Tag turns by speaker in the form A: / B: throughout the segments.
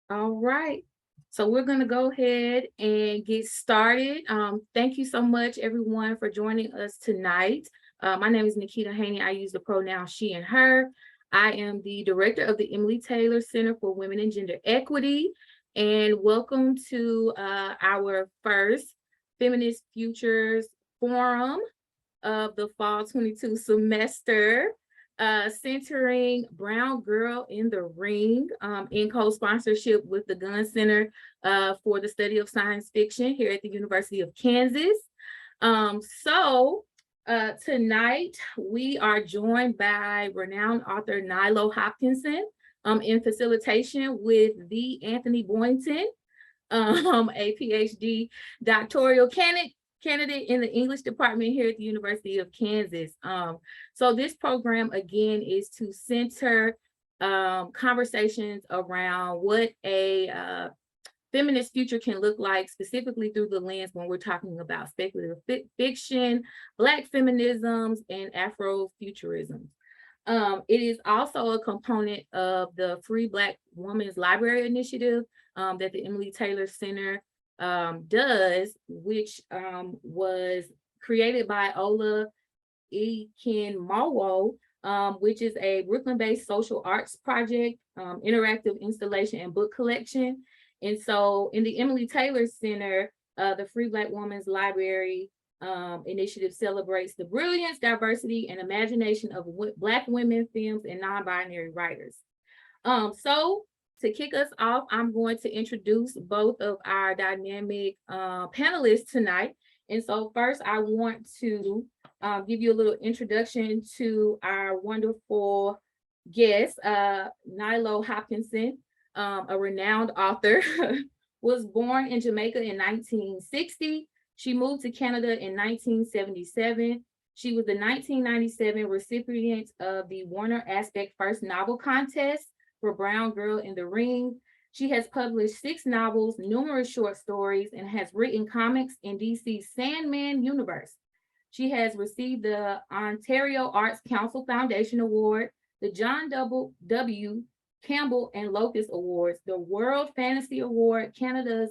A: All right. So we're going to go ahead and get started. Thank you so much, everyone, for joining us tonight. My name is Nikita Haney. I use the pronoun she and her. I am the director of the Emily Taylor Center for Women and Gender Equity. And welcome to our first Feminist Futures Forum of the Fall 22 semester. Centering Brown Girl in the Ring in co-sponsorship with the Gun Center for the Study of Science Fiction here at the University of Kansas. Tonight we are joined by renowned author Nalo Hopkinson in facilitation with the Anthony Boynton, a PhD doctoral candidate in the English department here at the University of Kansas. So this program, again, is to center conversations around what a feminist future can look like, specifically through the lens when we're talking about speculative fiction, Black feminisms, and Afrofuturism. It is also a component of the Free Black Women's Library Initiative that the Emily Taylor Center does, which was created by Ola Ikenmawo, which is a Brooklyn-based social arts project, interactive installation and book collection. And so in the Emily Taylor Center, the Free Black Women's Library initiative celebrates the brilliance, diversity, and imagination of Black women, femmes, and non-binary writers. So to kick us off, I'm going to introduce both of our dynamic panelists tonight. And so first, I want to give you a little introduction to our wonderful guest, Nalo Hopkinson, a renowned author, was born in Jamaica in 1960. She moved to Canada in 1977. She was the 1997 recipient of the Warner Aspect First Novel Contest for Brown Girl in the Ring. She has published 6 novels, numerous short stories, and has written comics in DC's Sandman universe. She has received the Ontario Arts Council Foundation Award, the John W. Campbell and Locus Awards, the World Fantasy Award, Canada's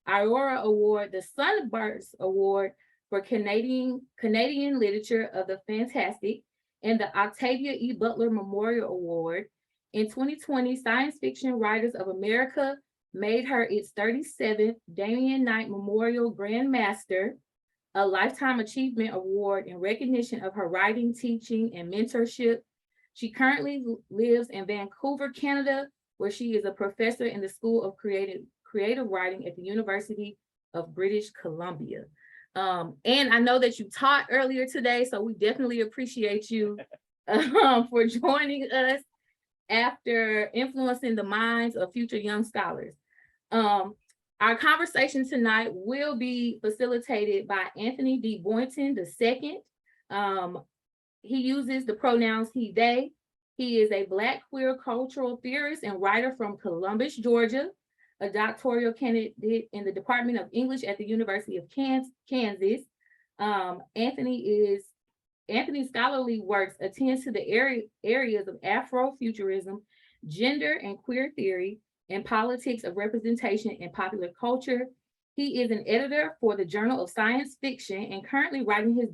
A: Aurora Award, the Sunburst Award for Canadian Literature of the Fantastic, and the Octavia E. Butler Memorial Award. In 2020, Science Fiction Writers of America made her its 37th Damon Knight Memorial Grand Master, a Lifetime Achievement Award in recognition of her writing, teaching, and mentorship. She currently lives in Vancouver, Canada, where she is a professor in the School of Creative Writing at the University of British Columbia. And I know that you taught earlier today, so we definitely appreciate you for joining us after influencing the minds of future young scholars. Our conversation tonight will be facilitated by Anthony D. Boynton II. He uses the pronouns he, they. He is a Black queer cultural theorist and writer from Columbus, Georgia, a doctoral candidate in the Department of English at the University of Kansas. Anthony's scholarly works attends to the areas of Afrofuturism, gender and queer theory, and politics of representation in popular culture. He is an editor for the Journal of Science Fiction and currently writing his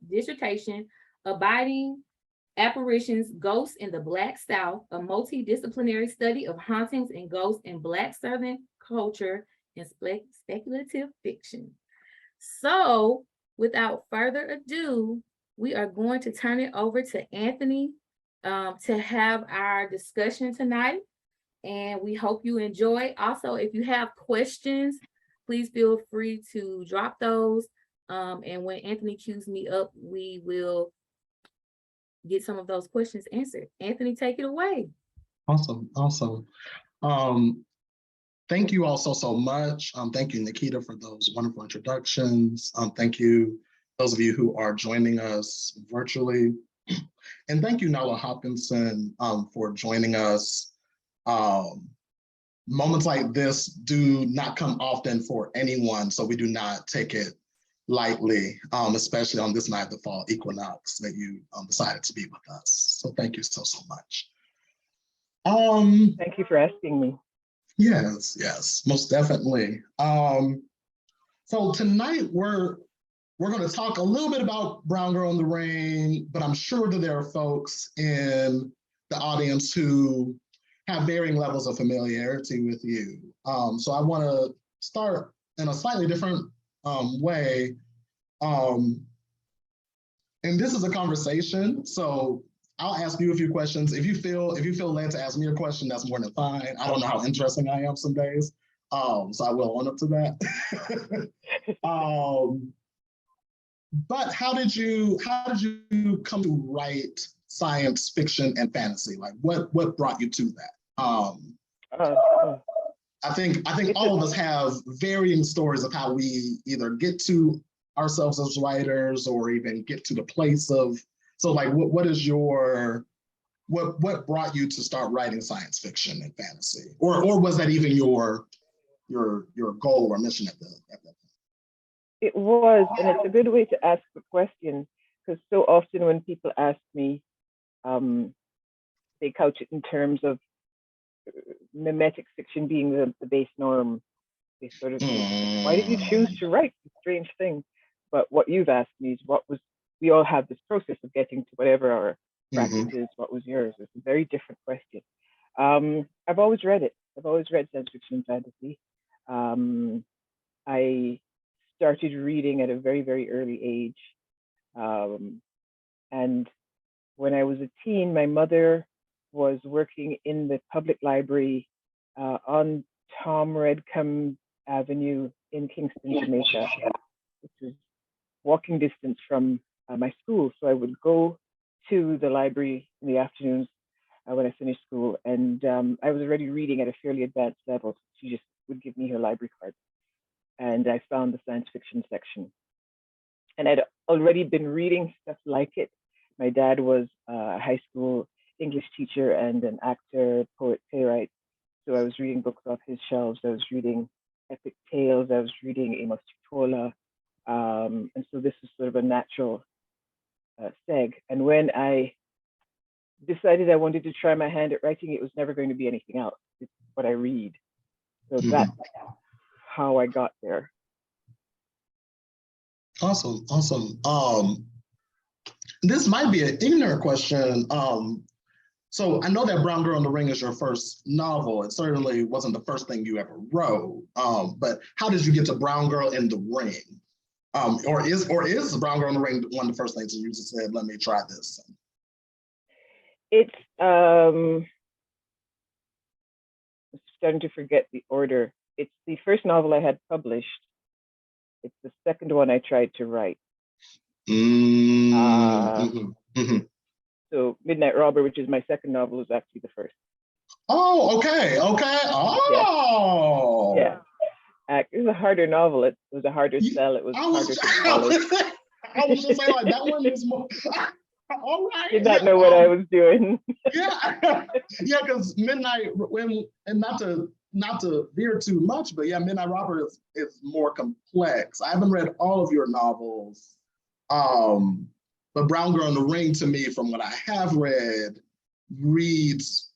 A: dissertation, Abiding Apparitions, Ghosts in the Black South, a multidisciplinary study of hauntings and ghosts in Black Southern culture and speculative fiction. So without further ado, we are going to turn it over to Anthony to have our discussion tonight. And we hope you enjoy. Also, if you have questions, please feel free to drop those. And when Anthony cues me up, we will get some of those questions answered. Anthony, take it away.
B: Awesome. Thank you all so much. Thank you, Nikita, for those wonderful introductions. Thank you, those of you who are joining us virtually. And thank you, Nalo Hopkinson, for joining us. Moments like this do not come often for anyone, so we do not take it lightly, especially on this night of the fall equinox that you decided to be with us. So thank you so much.
C: Thank you for asking me.
B: Yes, yes, most definitely. So tonight we're going to talk a little bit about Brown Girl in the Rain, but I'm sure that there are folks in the audience who have varying levels of familiarity with you. So I want to start in a slightly different way. And this is a conversation, so I'll ask you a few questions. If you feel led to ask me a question, that's more than fine. I don't know how interesting I am some days, so I will own up to that. But how did you come to write science fiction and fantasy? Like what brought you to that? I think all of us have varying stories of how we either get to ourselves as writers or even get to the place of, so like what is your what brought you to start writing science fiction and fantasy? Or was that even your goal or mission at that point?
C: It was, and it's a good way to ask the question, because so often when people ask me, they couch it in terms of mimetic fiction being the base norm. They sort of say, why did you choose to write this strange thing? But what you've asked me is we all have this process of getting to whatever our practice is. What was yours? It's a very different question. I've always read it. I've always read science fiction and fantasy. I started reading at a very, very early age. And when I was a teen, my mother was working in the public library on Tom Redcombe Avenue in Kingston, Jamaica, which was walking distance from my school. So I would go to the library in the afternoons when I finished school, and I was already reading at a fairly advanced level. So she just would give me her library card. And I found the science fiction section. And I'd already been reading stuff like it. My dad was a high school English teacher and an actor, poet, playwright. So I was reading books off his shelves. I was reading epic tales. I was reading Amos Tutola. And so this is sort of a natural seg. And when I decided I wanted to try my hand at writing, it was never going to be anything else. It's what I read. So that's how I got there.
B: Awesome. This might be an ignorant question. So I know that Brown Girl in the Ring is your first novel. It certainly wasn't the first thing you ever wrote. But how did you get to Brown Girl in the Ring? Or is Brown Girl in the Ring one of the first things you just said, let me try this?
C: It's I'm starting to forget the order. It's the first novel I had published. It's the second one I tried to write. So Midnight Robber, which is my second novel, is actually the first.
B: Oh, okay. Oh.
C: Yeah. It was a harder novel. It was a harder sell. It was harder to follow.
B: I was just saying, like, that one is more... All right.
C: Did not know what I was doing.
B: Yeah, because Midnight, and not to veer too much, but yeah, Midnight Robber is more complex. I haven't read all of your novels, but Brown Girl in the Ring, to me, from what I have read, reads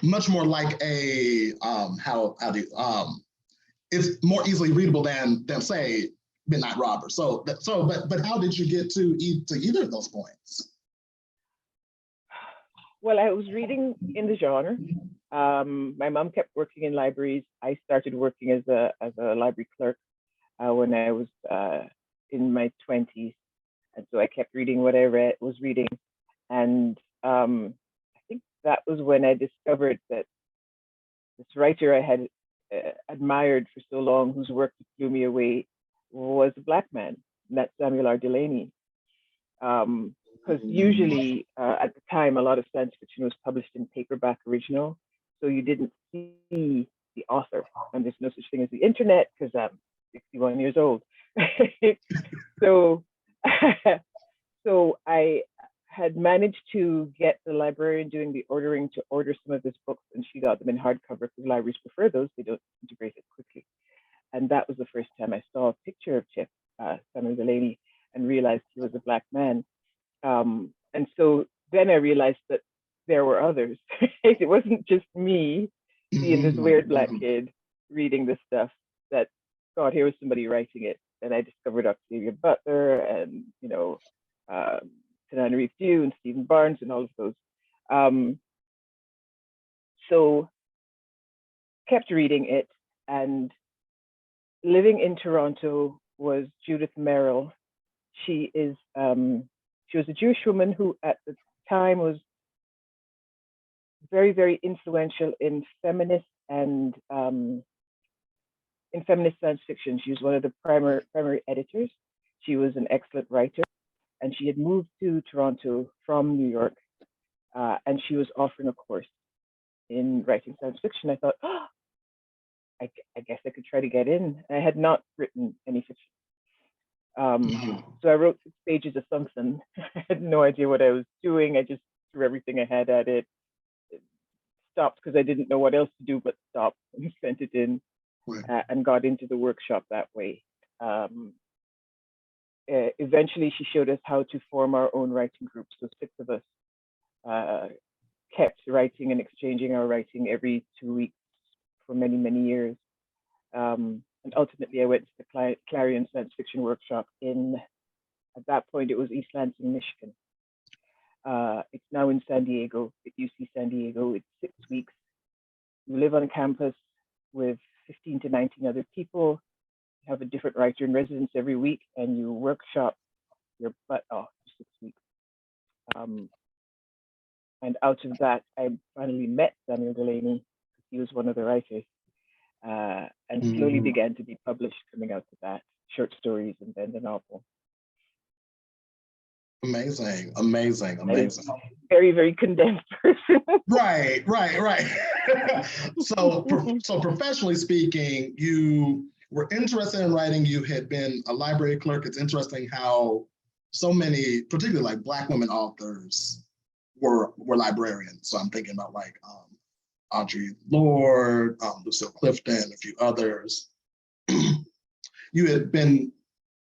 B: much more like a it's more easily readable than say Midnight Robber. But how did you get to either of those points?
C: Well, I was reading in the genre. My mom kept working in libraries. I started working as a library clerk when I was in my 20s, and so I kept reading what I was reading. And I think that was when I discovered that this writer I had admired for so long, whose work blew me away, was a Black man, and that's Samuel R. Delany. Because usually at the time, a lot of science fiction was published in paperback original, so you didn't see the author, and there's no such thing as the internet because I'm 61 years old. So I had managed to get the librarian doing the ordering to order some of his books, and she got them in hardcover because libraries prefer those. They don't integrate it quickly. And that was the first time I saw a picture of Chip, Samuel Delany, and realized he was a Black man. And so then I realized that there were others. It wasn't just me. being this weird black kid reading this stuff that, God, here was somebody writing it. And I discovered Octavia Butler and, Tanana Reef Dew and Stephen Barnes and all of those. So kept reading it, and living in Toronto was Judith Merrill. She was a Jewish woman who at the time was very, very influential in feminist and in feminist science fiction. She was one of the primary editors. She was an excellent writer, and she had moved to Toronto from New York, and she was offering a course in writing science fiction. I thought, oh, I guess I could try to get in. I had not written any fiction. So I wrote 6 pages of something. I had no idea what I was doing. I just threw everything I had at it. Stopped because I didn't know what else to do but stop, and sent it in, and got into the workshop that way. Eventually, she showed us how to form our own writing group. So 6 of us kept writing and exchanging our writing every 2 weeks for many, many years. And ultimately, I went to the Clarion Science Fiction Workshop at that point, it was East Lansing, Michigan. It's now in San Diego, at UC San Diego. It's 6 weeks. You live on campus with 15 to 19 other people. You have a different writer in residence every week, and you workshop your butt off for 6 weeks. And out of that, I finally met Samuel Delaney. He was one of the writers, and slowly began to be published coming out of that, short stories and then the novel.
B: Amazing.
C: Very, very condensed person.
B: Right. So professionally speaking, you were interested in writing. You had been a library clerk. It's interesting how so many, particularly like Black women authors, were librarians. So I'm thinking about like Audre Lorde, Lucille Clifton, a few others. You had been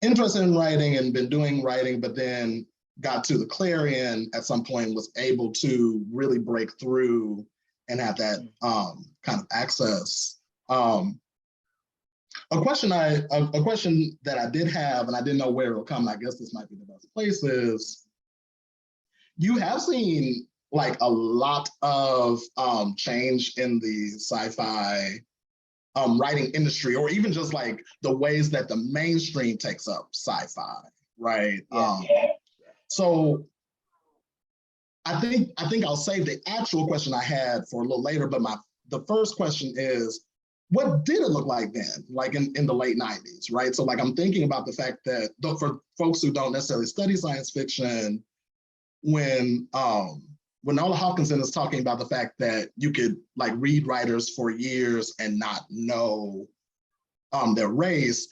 B: interested in writing and been doing writing, but then got to the Clarion at some point, was able to really break through and have that kind of access. A question that I did have, and I didn't know where it will come, and I guess this might be the best place, is you have seen like a lot of change in the sci-fi writing industry, or even just like the ways that the mainstream takes up sci-fi, right? So I think I'll save the actual question I had for a little later, but the first question is, what did it look like then, like in the late 90s, right? So like I'm thinking about the fact that for folks who don't necessarily study science fiction, when Nalo Hopkinson is talking about the fact that you could like read writers for years and not know their race,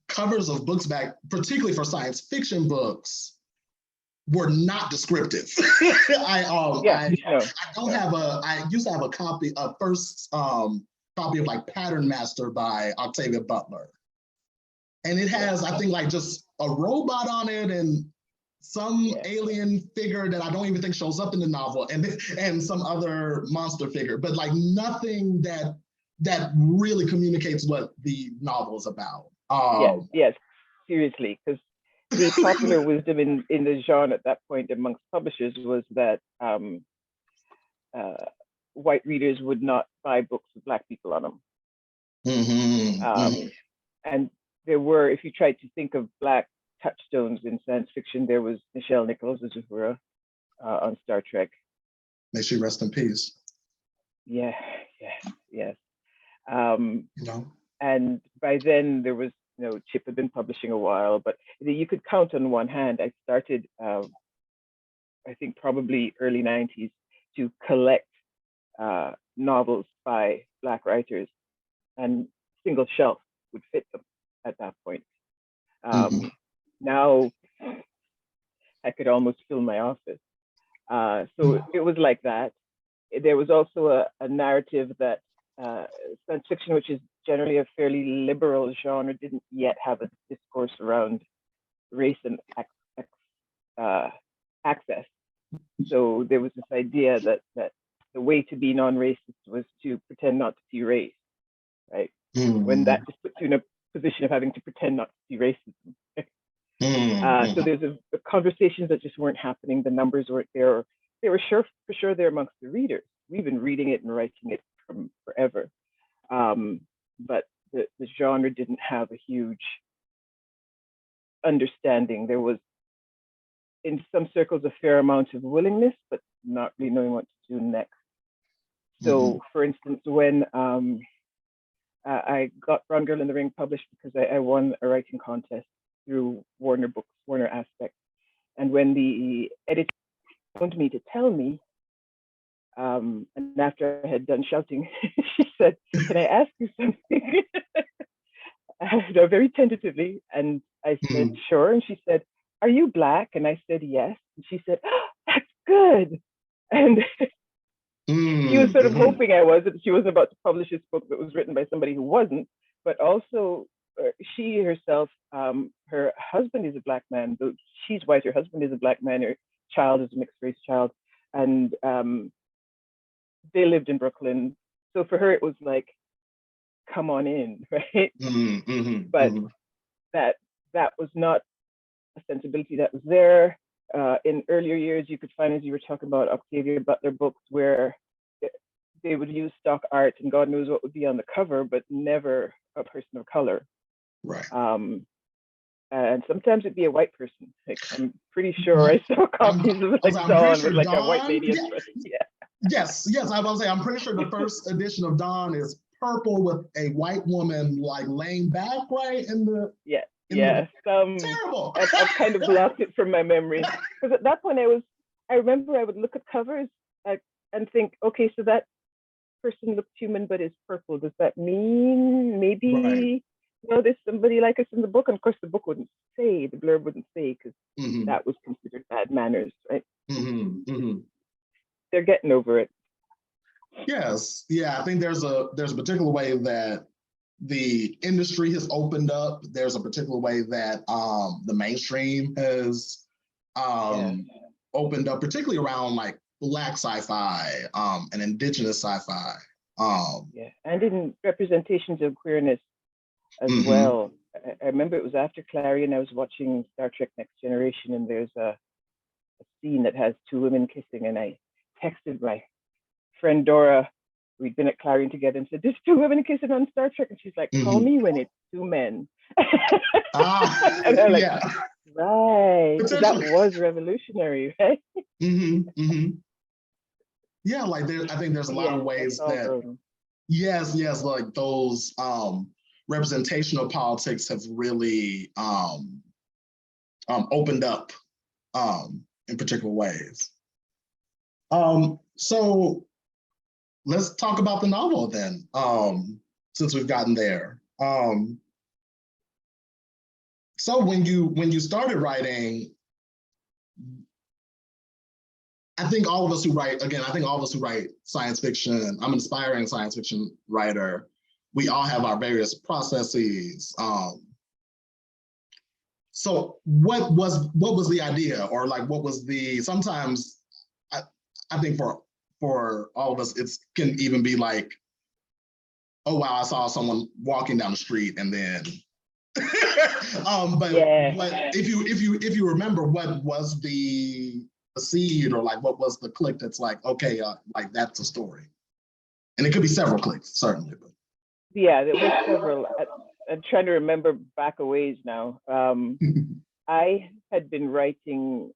B: covers of books back, particularly for science fiction books, were not descriptive. I used to have a first copy of like Pattern Master by Octavia Butler. And it has, I think, like just a robot on it and some alien figure that I don't even think shows up in the novel, and some other monster figure, but like nothing that really communicates what the novel is about.
C: Yes, seriously, because the popular wisdom in the genre at that point amongst publishers was that white readers would not buy books with Black people on them. And there were, if you tried to think of Black touchstones in science fiction, there was Nichelle Nichols as Uhura on Star Trek.
B: May she rest in peace.
C: Yes. And by then there was, Chip had been publishing a while, but you could count on one hand. I started, I think probably early 90s, to collect novels by Black writers, and single shelf would fit them at that point. Now I could almost fill my office. So it was like that. There was also a narrative that science fiction, which is generally a fairly liberal genre, didn't yet have a discourse around race and access. So there was this idea that the way to be non-racist was to pretend not to see race, right? When that just puts you in a position of having to pretend not to see racism. So there's a conversations that just weren't happening. The numbers weren't there. They were for sure there amongst the readers. We've been reading it and writing it from forever. But the genre didn't have a huge understanding. There was, in some circles, a fair amount of willingness, but not really knowing what to do next. So, for instance, when I got Brown Girl in the Ring published because I won a writing contest through Warner Books, Warner Aspect. And when the editor phoned me to tell me, and after I had done shouting, she said, "Can I ask you something?" Very tentatively. And I said, "Sure." And she said, "Are you Black?" And I said, "Yes." And she said, "Oh, that's good." And she was sort of hoping I was, that she wasn't about to publish this book that was written by somebody who wasn't, but also she herself, her husband is a Black man, though she's white, her husband is a Black man, her child is a mixed race child, and they lived in Brooklyn. So for her, it was like, come on in, right? But that was not a sensibility that was there. In earlier years, you could find, as you were talking about, Octavia Butler books where they would use stock art and God knows what would be on the cover, but never a person of color.
B: Right.
C: And sometimes it'd be a white person. Like, I'm pretty sure I saw copies of like Dawn with like a white lady.
B: Yes, I was gonna say, I'm pretty sure the first edition of Dawn is purple with a white woman like laying back, right? Terrible.
C: I've kind of blocked it from my memory. Because at that point I remember I would look at covers and think, okay, so that person looks human but is purple. Does that mean maybe there's somebody like us in the book? And of course the book wouldn't say, the blurb wouldn't say, because that was considered bad manners, right? They're getting over it.
B: Yes, yeah, I think there's a particular way that the industry has opened up. There's a particular way that the mainstream has opened up, particularly around like Black sci-fi and indigenous sci-fi.
C: And in representations of queerness as well. I remember it was after Clarion, I was watching Star Trek Next Generation, and there's a scene that has two women kissing, and I texted my friend Dora, we'd been at Clarion together, and said, "There's two women kissing on Star Trek," and she's like, "Call me when it's two men." And I'm like, right, so that was revolutionary, right?
B: Yeah, like I think there's a lot of ways that yes, like those representational politics have really opened up in particular ways. So let's talk about the novel then, since we've gotten there. So when you started writing, I think all of us who write science fiction, I'm an aspiring science fiction writer, we all have our various processes. So what was the idea, or like what was the, sometimes I think for all of us, it can even be like, oh wow, I saw someone walking down the street, and then but if you remember, what was the seed, or like what was the click that's like, okay, like that's a story? And it could be several clicks, certainly. But
C: there were several. I'm trying to remember back a ways now. I had been writing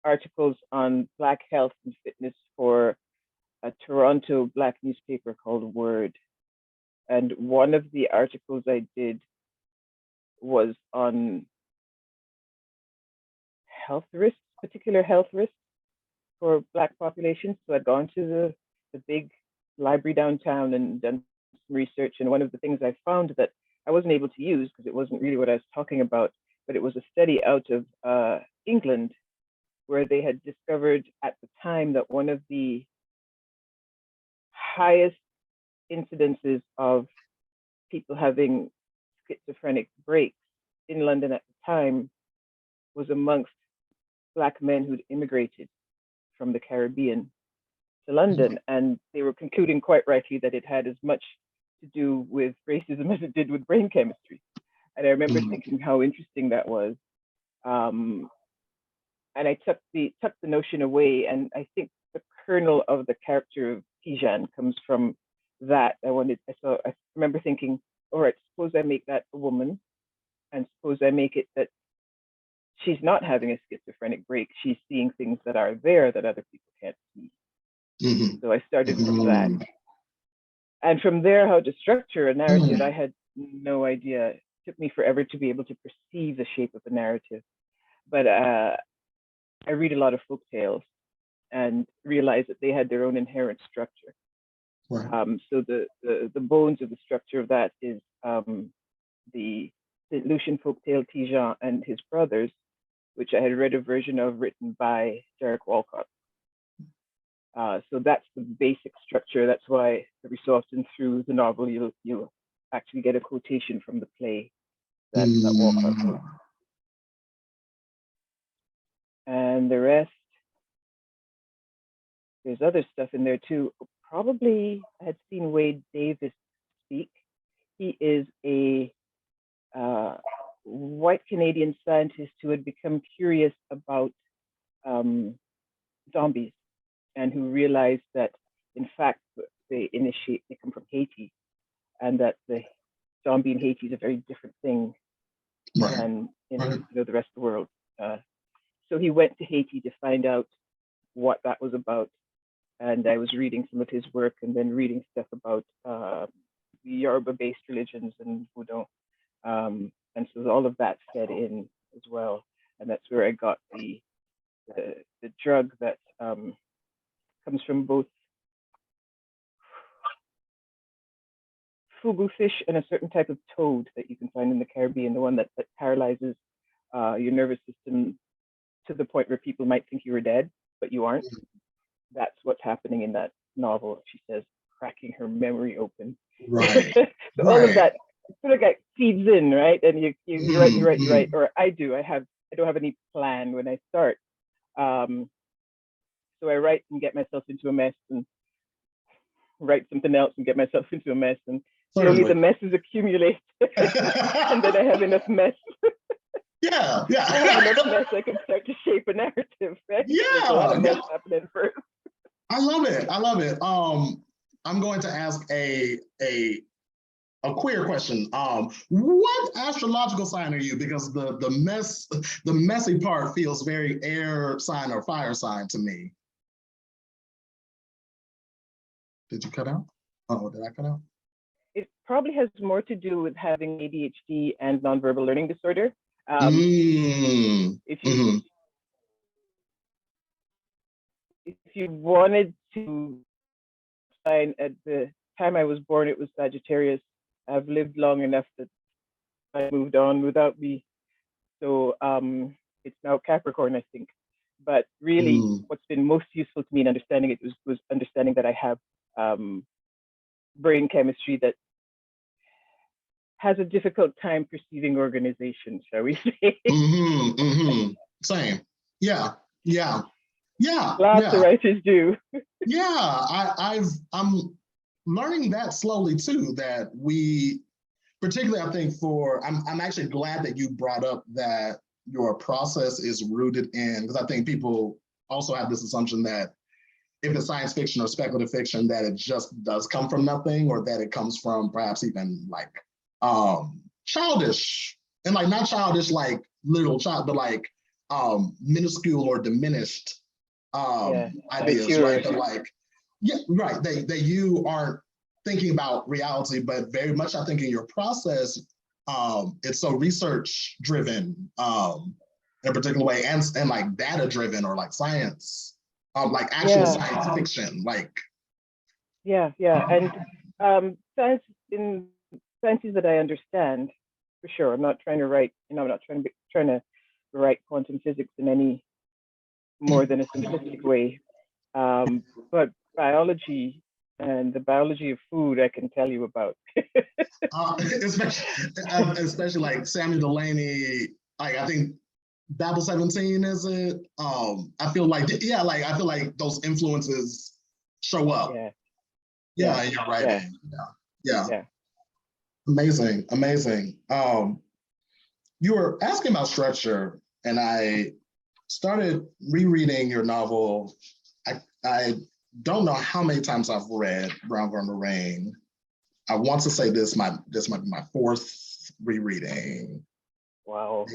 C: articles on Black health and fitness for a Toronto Black newspaper called Word. And one of the articles I did was on health risks, particular health risks for Black populations. So I'd gone to the big library downtown and done some research. And one of the things I found that I wasn't able to use because it wasn't really what I was talking about, but it was a study out of England, where they had discovered at the time that one of the highest incidences of people having schizophrenic breaks in London at the time was amongst Black men who'd immigrated from the Caribbean to London, and they were concluding quite rightly that it had as much to do with racism as it did with brain chemistry. And I remember thinking how interesting that was. And I took the notion away, and I think the kernel of the character of Tijan comes from that. I remember thinking, all right, suppose I make that a woman, and suppose I make it that she's not having a schizophrenic break. She's seeing things that are there that other people can't see. So I started with that. And from there, how to structure a narrative, I had no idea. It took me forever to be able to perceive the shape of a narrative. But I read a lot of folk tales and realized that they had their own inherent structure.
B: Right.
C: So the bones of the structure of that is the St. Lucian folktale Tijan and His Brothers, which I had read a version of written by Derek Walcott. So that's the basic structure. That's why every so often through the novel, you'll actually get a quotation from the play that Walcott wrote. And the rest, there's other stuff in there too. Probably I had seen Wade Davis speak. He is a white Canadian scientist who had become curious about zombies, and who realized that, in fact, they come from Haiti, and that the zombie in Haiti is a very different thing than in the rest of the world. So he went to Haiti to find out what that was about. And I was reading some of his work, and then reading stuff about the Yoruba-based religions and Voodoo. And so all of that fed in as well. And that's where I got the drug that comes from both fugu fish and a certain type of toad that you can find in the Caribbean, the one that paralyzes your nervous system to the point where people might think you were dead, but you aren't. That's what's happening in that novel. She says, cracking her memory open.
B: Right.
C: So all of that sort of like feeds in, right? And you write, or I do. I don't have any plan when I start. So I write and get myself into a mess, and write something else and get myself into a mess, and slowly the messes accumulate, and then I have enough mess.
B: Yeah.
C: I have enough mess I can start to shape a narrative, right?
B: Yeah.
C: There's a lot of mess happening first.
B: I love it. I'm going to ask a queer question. What astrological sign are you? Because the messy part feels very air sign or fire sign to me. Did you cut out? Oh, did I cut out?
C: It probably has more to do with having ADHD and nonverbal learning disorder. If you wanted to sign at the time I was born, it was Sagittarius. I've lived long enough that I moved on without me. So it's now Capricorn, I think. But really, what's been most useful to me in understanding it was understanding that I have brain chemistry that has a difficult time perceiving organization, shall we say.
B: Same. Yeah.
C: Lots of writers do.
B: I'm learning that slowly too, that we, particularly I think I'm actually glad that you brought up that your process is rooted in, because I think people also have this assumption that if it's science fiction or speculative fiction, that it just does come from nothing, or that it comes from perhaps even like childish, and like not childish like little child, but like minuscule or diminished ideas, right? But like, yeah, right. That you aren't thinking about reality, but very much I think in your process, it's so research driven in a particular way, and like data driven, or like science, like actual science fiction, like.
C: And sciences that I understand, for sure. I'm not trying to write, I'm not trying to write quantum physics in any more than a simplistic way. But biology and the biology of food, I can tell you about.
B: Especially like Samuel Delaney, like I think Babel 17, is it? I feel like, I feel like those influences show up.
C: Yeah.
B: In your writing. Yeah.
C: Yeah.
B: Amazing, amazing. You were asking about structure, and I started rereading your novel. I don't know how many times I've read Brown Girl in the Rain. I want to say this might be my fourth rereading.
C: Wow.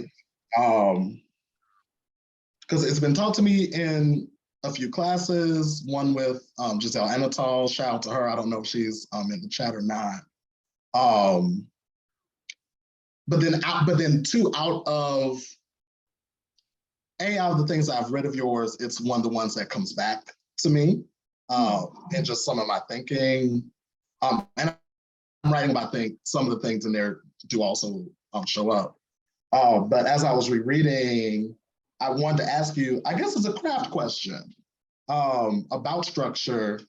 B: Because it's been taught to me in a few classes, one with Giselle Anatol, shout out to her. I don't know if she's in the chat or not. But then two, out of the things I've read of yours, it's one of the ones that comes back to me, and just some of my thinking. And I'm writing about some of the things in there do also show up. But as I was rereading, I wanted to ask you, I guess it's a craft question about structure.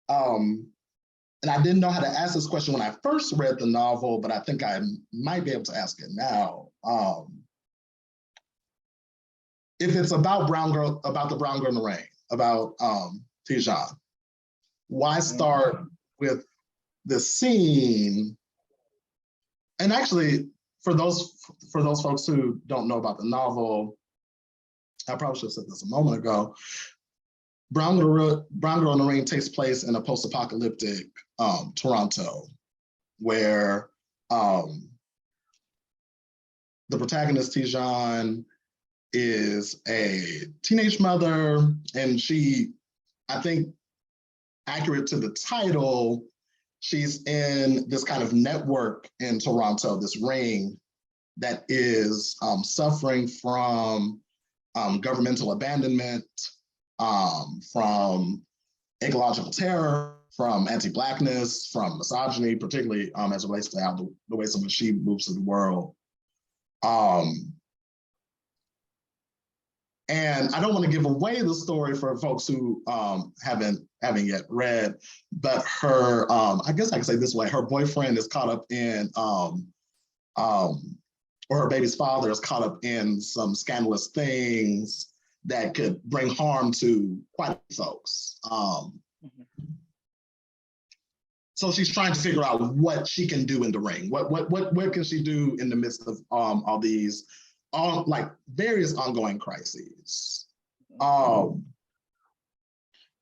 B: And I didn't know how to ask this question when I first read the novel, but I think I might be able to ask it now. If it's about the Brown Girl in the Rain, about Tijan, why start with this scene? And actually, for those folks who don't know about the novel, I probably should have said this a moment ago. Brown Girl in the Rain takes place in a post-apocalyptic Toronto, where the protagonist, Tijan, is a teenage mother, and she, I think, accurate to the title, she's in this kind of network in Toronto, this ring that is suffering from governmental abandonment, from ecological terror, from anti-Blackness, from misogyny, particularly as it relates to how the ways in which she moves through the world. And I don't want to give away the story for folks who haven't yet read, but her, I guess I can say this way, her boyfriend is caught up in, or her baby's father is caught up in some scandalous things that could bring harm to quite a few folks. So she's trying to figure out what she can do in the ring. What can she do in the midst of all these like various ongoing crises?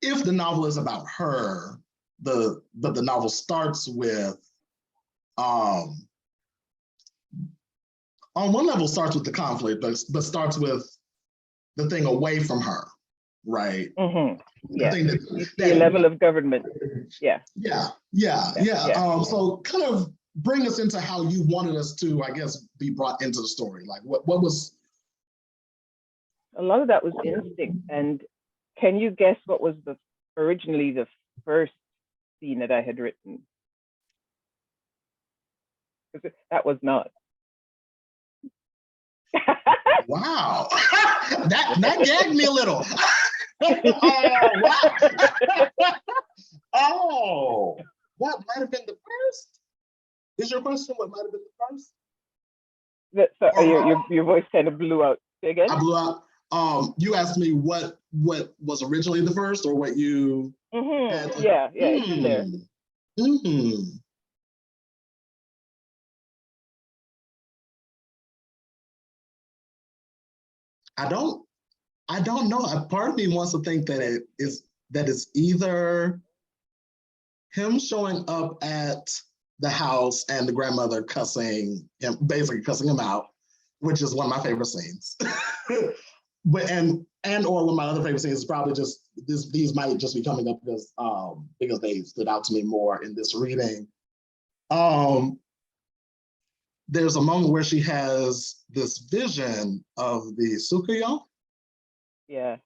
B: If the novel is about her, but the novel starts with, on one level starts with the conflict, but starts with the thing away from her, right?
C: Yeah,
B: the
C: level of government. Yeah.
B: So kind of bring us into how you wanted us to, I guess, be brought into the story. Like what was?
C: A lot of that was instinct. And can you guess what was originally the first scene that I had written? That was not.
B: Wow, that gagged me a little. Oh, wow. Oh, what might have been the first? Is your question what might have been the first?
C: So your voice kind of blew out. Say again?
B: I blew out. You asked me what was originally the first, or what you had?
C: Yeah, it's in there.
B: I don't know. A part of me wants to think that it's either him showing up at the house and the grandmother basically cussing him out, which is one of my favorite scenes. But and or one of my other favorite scenes is probably just these might just be coming up because they stood out to me more in this reading. There's a moment where she has this vision of the Sukuyo.
C: Yeah,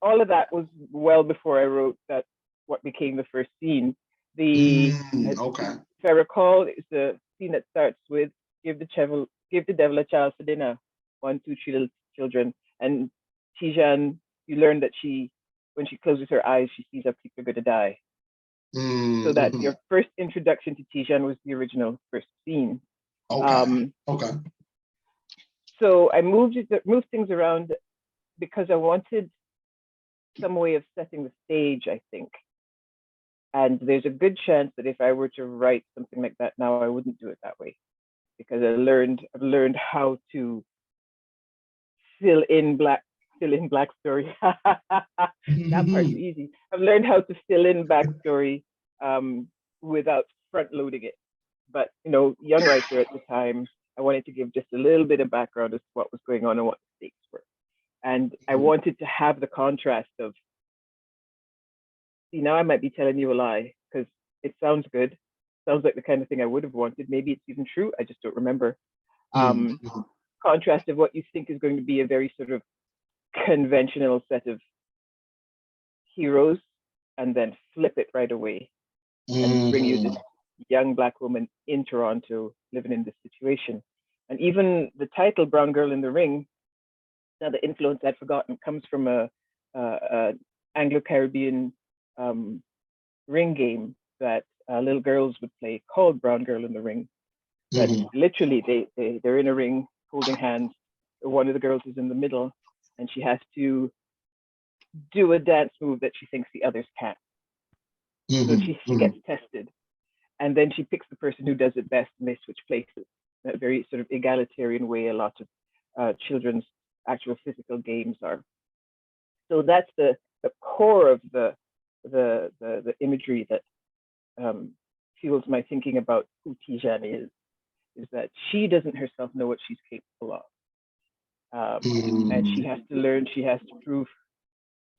C: all of that was well before I wrote that. What became the first scene?
B: Okay.
C: If I recall, it's the scene that starts with give the devil a child for dinner, 1, 2, 3 little children, and Tijan. You learn that when she closes her eyes, she sees how people are going to die. So that your first introduction to Tijan was the original first scene.
B: Okay.
C: So I moved things around because I wanted some way of setting the stage, I think. And there's a good chance that if I were to write something like that now, I wouldn't do it that way, because I've learned how to fill in black story. That part's easy. I've learned how to fill in backstory without front loading it. But young writer at the time, I wanted to give just a little bit of background as to what was going on and what the stakes were. And I wanted to have the contrast of, see, now I might be telling you a lie because it sounds good. Sounds like the kind of thing I would have wanted. Maybe it's even true. I just don't remember. Contrast of what you think is going to be a very sort of conventional set of heroes, and then flip it right away and bring you this young Black woman in Toronto living in this situation. And even the title Brown Girl in the Ring, now the influence I'd forgotten, comes from a Anglo-Caribbean ring game that little girls would play called Brown Girl in the Ring. But literally they're in a ring holding hands. One of the girls is in the middle and she has to do a dance move that she thinks the others can't. So she gets tested. And then she picks the person who does it best and they switch places. In a very sort of egalitarian way, a lot of children's actual physical games are. So that's the core of the imagery that fuels my thinking about who Tijane is that she doesn't herself know what she's capable of. And she has to learn, she has to prove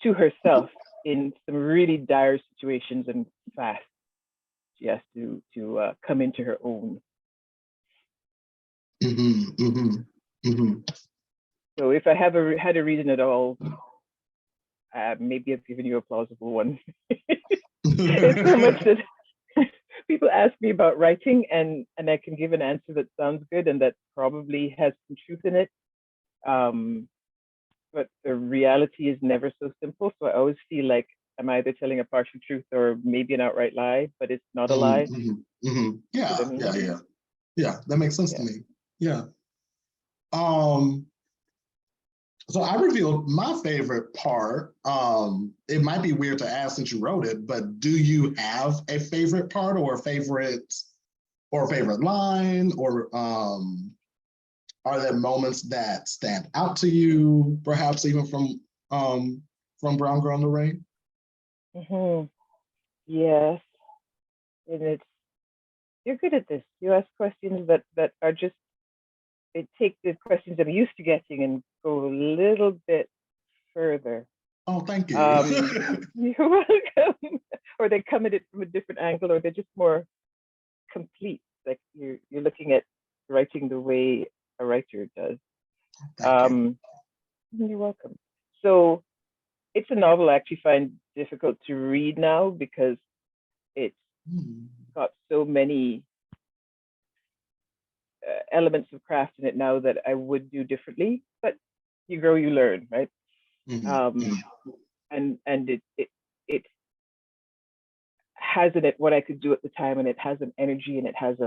C: to herself in some really dire situations and fast. She has to come into her own. So if I had a reason at all, maybe I've given you a plausible one. It's so much that people ask me about writing and I can give an answer that sounds good and that probably has some truth in it. But the reality is never so simple. So I always feel like I'm either telling a partial truth or maybe an outright lie, but it's not a lie.
B: Yeah,
C: I mean?
B: Yeah, that makes sense to me. Yeah. So I revealed my favorite part. It might be weird to ask since you wrote it, but do you have a favorite part or a favorite line, or are there moments that stand out to you, perhaps even from Brown Girl in the Ring?
C: Yes, and you're good at this. You ask questions that are just, they take the questions I'm used to getting and go a little bit further.
B: Oh, thank you.
C: You're welcome. Or they come at it from a different angle, or they're just more complete. Like you're looking at writing the way a writer does.
B: Thank you.
C: You're welcome. So it's a novel I actually find difficult to read now because it's got so many elements of craft in it now that I would do differently, but you grow, you learn, right? And it has in it what I could do at the time, and it has an energy, and it has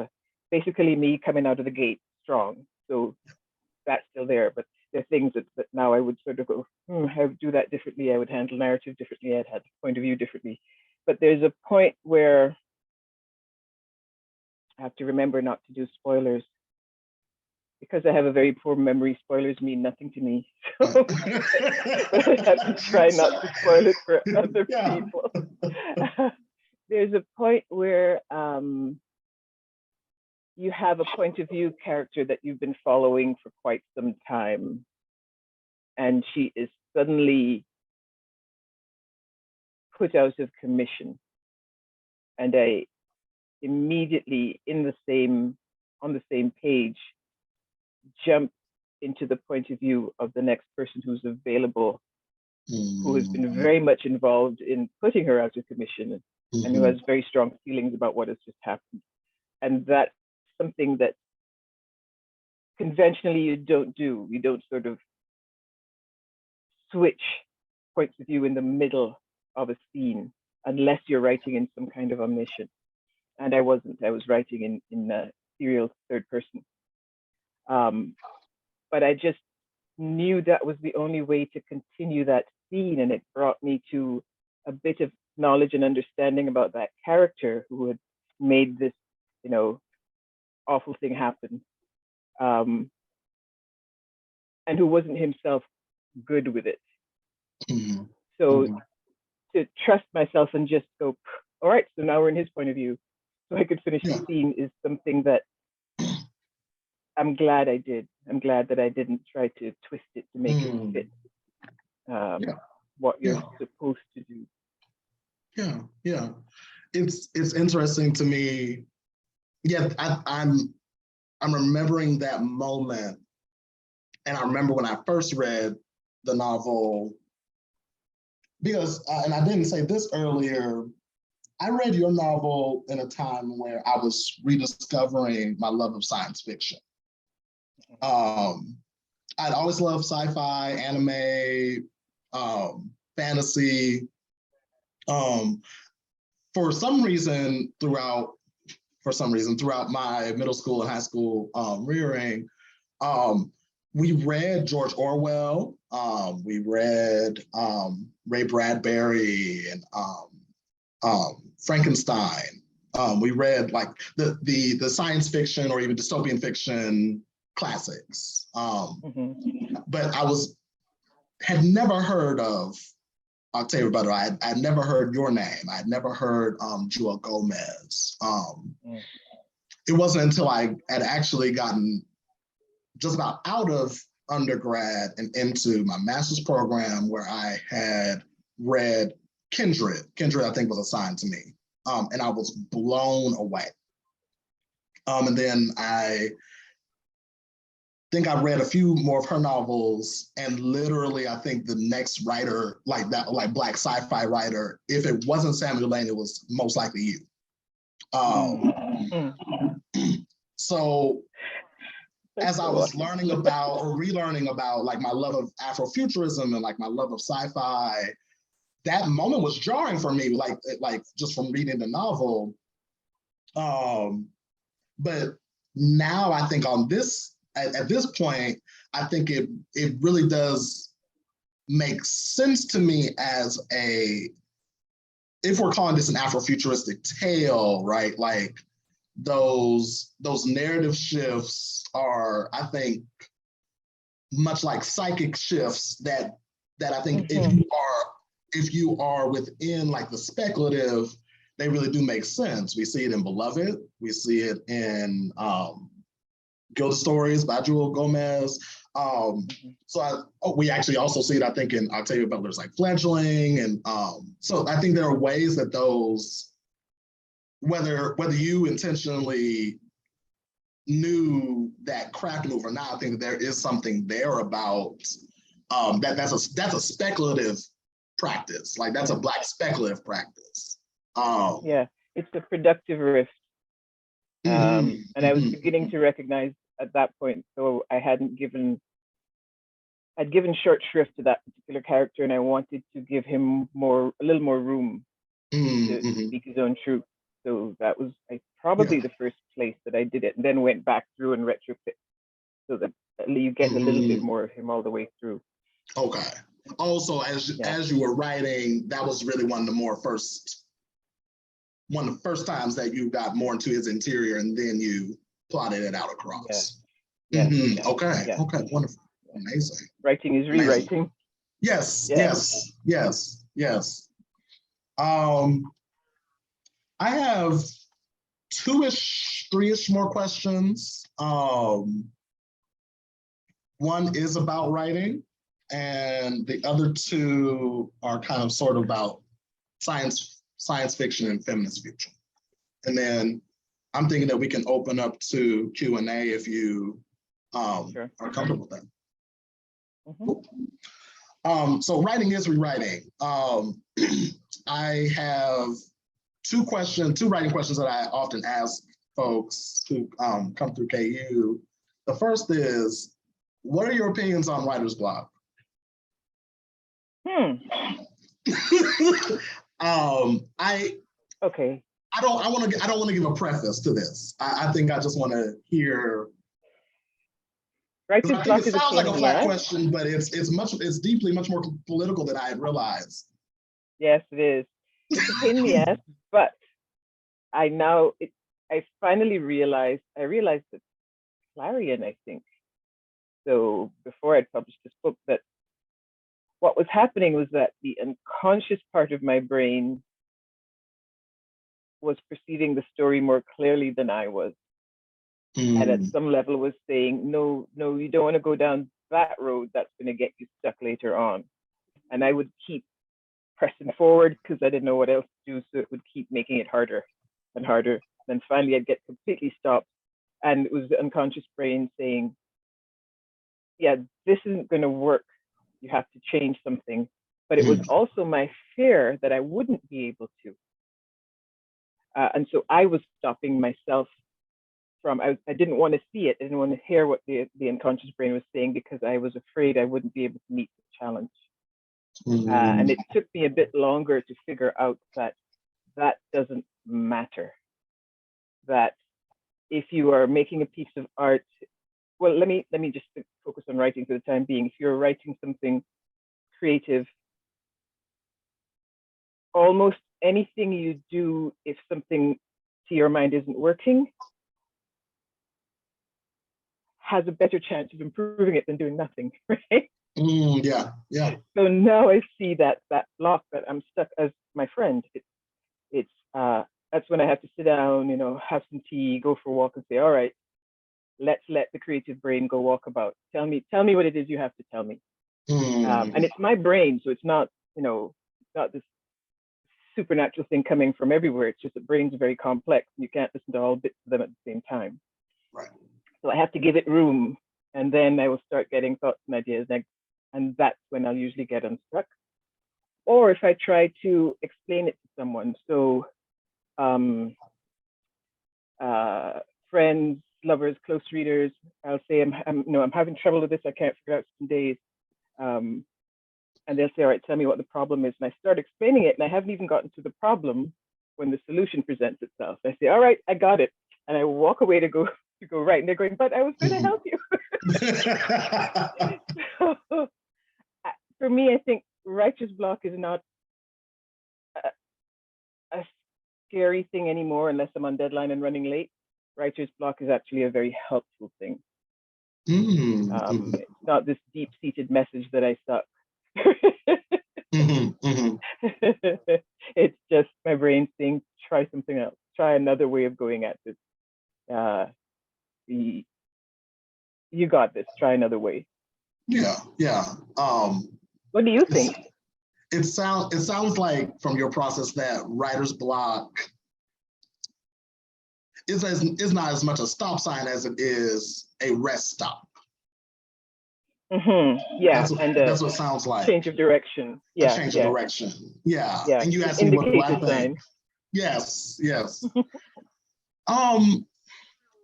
C: basically me coming out of the gate strong. So that's still there, but there are things that now I would sort of go, I would do that differently. I would handle narrative differently. I'd had point of view differently. But there's a point where I have to remember not to do spoilers. Because I have a very poor memory, spoilers mean nothing to me. So I have to try not to spoil it for other people. There's a point where you have a point of view character that you've been following for quite some time. And she is suddenly put out of commission. And I immediately, on the same page, jump into the point of view of the next person who's available, who has been very much involved in putting her out of commission and who has very strong feelings about what has just happened. And that's something that conventionally you don't do. You don't sort of switch points of view in the middle of a scene unless you're writing in some kind of omniscience. And I wasn't. I was writing in a serial third person. But I just knew that was the only way to continue that scene, and it brought me to a bit of knowledge and understanding about that character who had made this, awful thing happen, and who wasn't himself good with it.
B: Mm-hmm.
C: So to trust myself and just go, all right, so now we're in his point of view, so I could finish the scene, is something that I'm glad I did. I'm glad that I didn't try to twist it to make it fit what you're supposed to do.
B: Yeah. It's interesting to me. Yeah, I'm remembering that moment, and I remember when I first read the novel, because and I didn't say this earlier, I read your novel in a time where I was rediscovering my love of science fiction. I'd always loved sci-fi, anime, fantasy. For some reason, throughout my middle school and high school rearing, we read George Orwell. We read Ray Bradbury and Frankenstein. We read like the science fiction or even dystopian fiction classics. But had never heard of Octavia Butler. I'd never heard your name. I'd never heard Jewel Gomez. It wasn't until I had actually gotten just about out of undergrad and into my master's program where I had read Kindred. Kindred, I think, was assigned to me. And I was blown away. And then I think I read a few more of her novels, and literally I think the next writer like that, like Black sci-fi writer, if it wasn't Samuel Lane, it was most likely you. So as I was learning about or relearning about like my love of Afrofuturism and like my love of sci-fi, that moment was jarring for me, like just from reading the novel. But now I think on this, at this point, I think it really does make sense to me as if we're calling this an Afrofuturistic tale, right? Like those narrative shifts are, I think, much like psychic shifts that I think if you are within like the speculative, they really do make sense. We see it in Beloved. We see it in Gilded Stories by Jewel Gomez. We actually also see it, I think, in Octavia Butler's like Fledgling. And so I think there are ways that those, whether you intentionally knew that craft move or not, I think that there is something there about that's a speculative practice. Like that's a Black speculative practice.
C: It's a productive rift. And I was beginning to recognize at that point, so I'd given short shrift to that particular character, and I wanted to give him a little more room to speak his own truth. So that was probably the first place that I did it, and then went back through and retrofit so that you get a little bit more of him all the way through.
B: Okay. Also, as you were writing, that was really one of the first times that you got more into his interior, and then you plotted it out across. Okay. Wonderful. Amazing.
C: Writing is rewriting.
B: Yes. I have three-ish more questions. One is about writing, and the other two are kind of sort of about science fiction and feminist future. And then I'm thinking that we can open up to Q&A if you are comfortable with that. So writing is rewriting. I have two writing questions that I often ask folks who come through KU. The first is, what are your opinions on writer's block? I don't want to give a preface to this. I think I just want to hear
C: Writer's
B: I think
C: block
B: it
C: is a
B: sounds
C: pain
B: like a
C: in the
B: flat
C: ass.
B: question, but it's deeply much more political than I had realized.
C: Yes, it is. It's a pain in the ass, but I finally realized that Clarion, I think. So before I'd published this book, that what was happening was that the unconscious part of my brain was perceiving the story more clearly than I was. And at some level was saying, no, you don't want to go down that road. That's going to get you stuck later on. And I would keep pressing forward because I didn't know what else to do. So it would keep making it harder and harder. Then finally I'd get completely stopped. And it was the unconscious brain saying, yeah, this isn't going to work. You have to change something. But it was also my fear that I wouldn't be able to. And so I was stopping myself from, I didn't want to see it. I didn't want to hear what the unconscious brain was saying because I was afraid I wouldn't be able to meet the challenge. And it took me a bit longer to figure out that that doesn't matter. That if you are making a piece of art, well, let me just focus on writing for the time being. If you're writing something creative, almost anything you do, if something to your mind isn't working, has a better chance of improving it than doing nothing, right?
B: Yeah.
C: So now I see that block that I'm stuck as my friend. It's that's when I have to sit down, have some tea, go for a walk, and say, all right, let's let the creative brain go walk about. Tell me what it is you have to tell me. And it's my brain, so it's not, not this supernatural thing coming from everywhere. It's just the brain's very complex. You can't listen to all bits of them at the same time.
B: Right.
C: So I have to give it room, and then I will start getting thoughts and ideas, and that's when I'll usually get unstuck. Or if I try to explain it to someone, so friends, lovers, close readers, I'll say I'm having trouble with this. I can't figure out some days, and they'll say, all right, tell me what the problem is, and I start explaining it, and I haven't even gotten to the problem when the solution presents itself. I say, all right, I got it, and I walk away to go right, and they're going, but I was going to help you. So, for me, I think writer's block is not a scary thing anymore unless I'm on deadline and running late. Writer's block is actually a very helpful thing. It's not this deep-seated message that I suck. It's just my brain saying, try something else, try another way of going at this. You got this, try another way.
B: Yeah.
C: What do you think?
B: It sounds like from your process that writer's block is not as much a stop sign as it is a rest stop.
C: Yeah,
B: that's what it sounds like.
C: Change of direction. Yeah,
B: a change of direction. Yeah. And you asked me what do I think? Sign. Yes.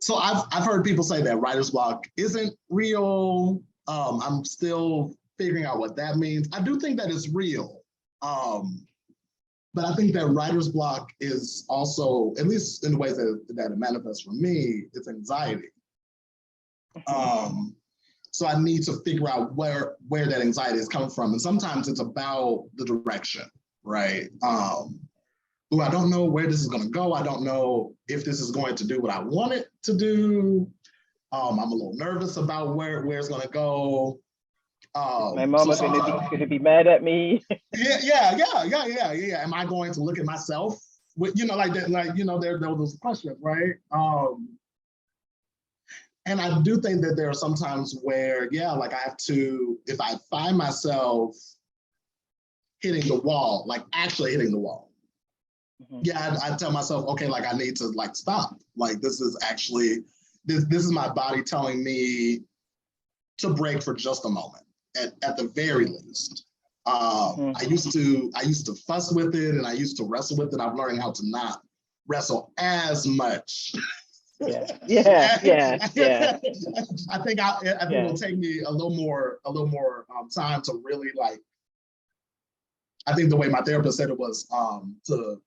B: So I've heard people say that writer's block isn't real. I'm still figuring out what that means. I do think that it's real. But I think that writer's block is also, at least in the ways that it manifests for me, it's anxiety. So I need to figure out where that anxiety is coming from. And sometimes it's about the direction, right? I don't know where this is going to go. I don't know if this is going to do what I want it to do. I'm a little nervous about where it's going to go.
C: My mom is going to be mad at me.
B: Yeah. Am I going to look at myself with, like that, there were those questions, right? And I do think that there are some times where, I have to, if I find myself hitting the wall, like actually hitting the wall, I tell myself, okay, I need to stop. This is actually, this is my body telling me to break for just a moment, at the very least. I used to fuss with it and I used to wrestle with it. I'm learning how to not wrestle as much.
C: Yeah.
B: I think it'll take me a little more time to really I think the way my therapist said it was to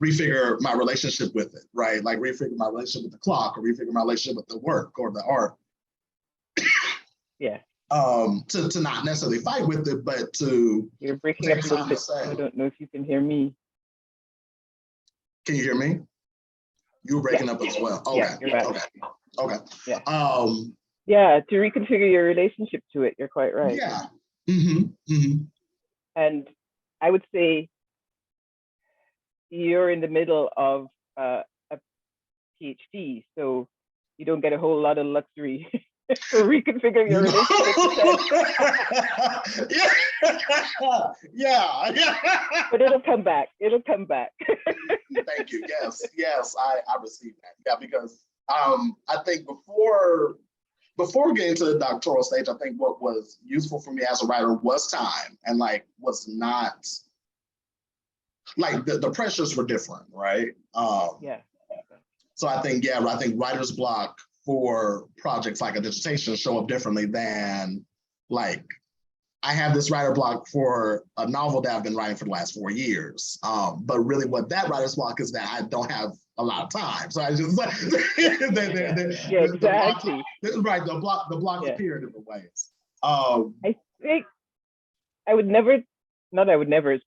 B: refigure my relationship with it, right? Refigure my relationship with the clock, or refigure my relationship with the work or the art.
C: Yeah.
B: To not necessarily fight with it, but to
C: You're breaking
B: take
C: up a little
B: time to
C: bit.
B: say.
C: I don't know if you can hear me.
B: Can you hear me? You were breaking up as well. Okay.
C: Yeah, you're back.
B: Okay.
C: Yeah. Yeah, to reconfigure your relationship to it, you're quite right.
B: Yeah.
C: And I would say you're in the middle of a PhD, so you don't get a whole lot of luxury for reconfiguring your relationship to
B: yeah.
C: But it'll come back.
B: Thank you. Yes, I received that. Yeah, because I think before getting to the doctoral stage, I think what was useful for me as a writer was time, and like was not like the pressures were different, right?
C: Yeah.
B: So I think writer's block for projects like a dissertation show up differently than like I have this writer block for a novel that I've been writing for the last 4 years. But really what that writer's block is that I don't have a lot of time. So I just like
C: exactly.
B: The blocks appear in different ways.
C: I think I would never,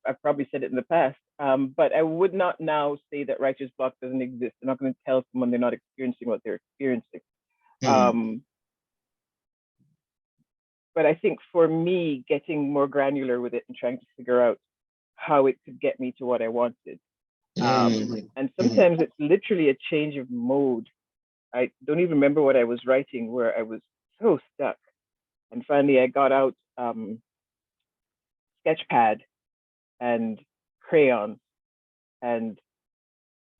C: I've probably said it in the past, but I would not now say that writer's block doesn't exist. I'm not going to tell someone they're not experiencing what they're experiencing. But I think for me, getting more granular with it and trying to figure out how it could get me to what I wanted. And sometimes it's literally a change of mode. I don't even remember what I was writing where I was so stuck. And finally I got out sketchpad and crayon and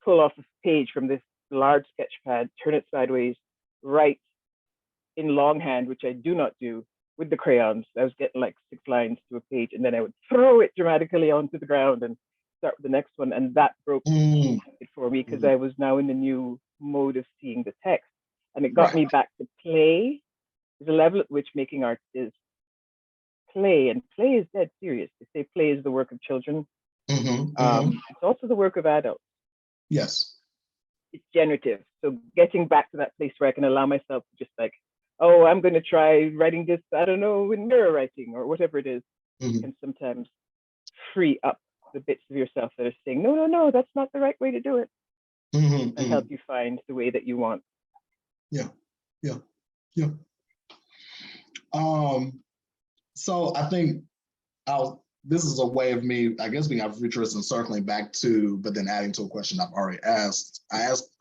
C: pull off a page from this large sketchpad, turn it sideways, write in longhand, which I do not do, with the crayons. I was getting like 6 lines to a page, and then I would throw it dramatically onto the ground and start with the next one. And that broke it for me because I was now in the new mode of seeing the text. And it got me back to play. There's a level at which making art is play, and play is dead serious. They say play is the work of children. It's also the work of adults.
B: Yes.
C: It's generative. So getting back to that place where I can allow myself to just like, oh, I'm going to try writing this, I don't know, in mirror writing or whatever it is, can sometimes free up the bits of yourself that are saying, no, that's not the right way to do it, and help you find the way that you want.
B: Yeah. So I think this is a way of me, I guess, being a futurist and circling back to, but then adding to a question I've already asked. I asked,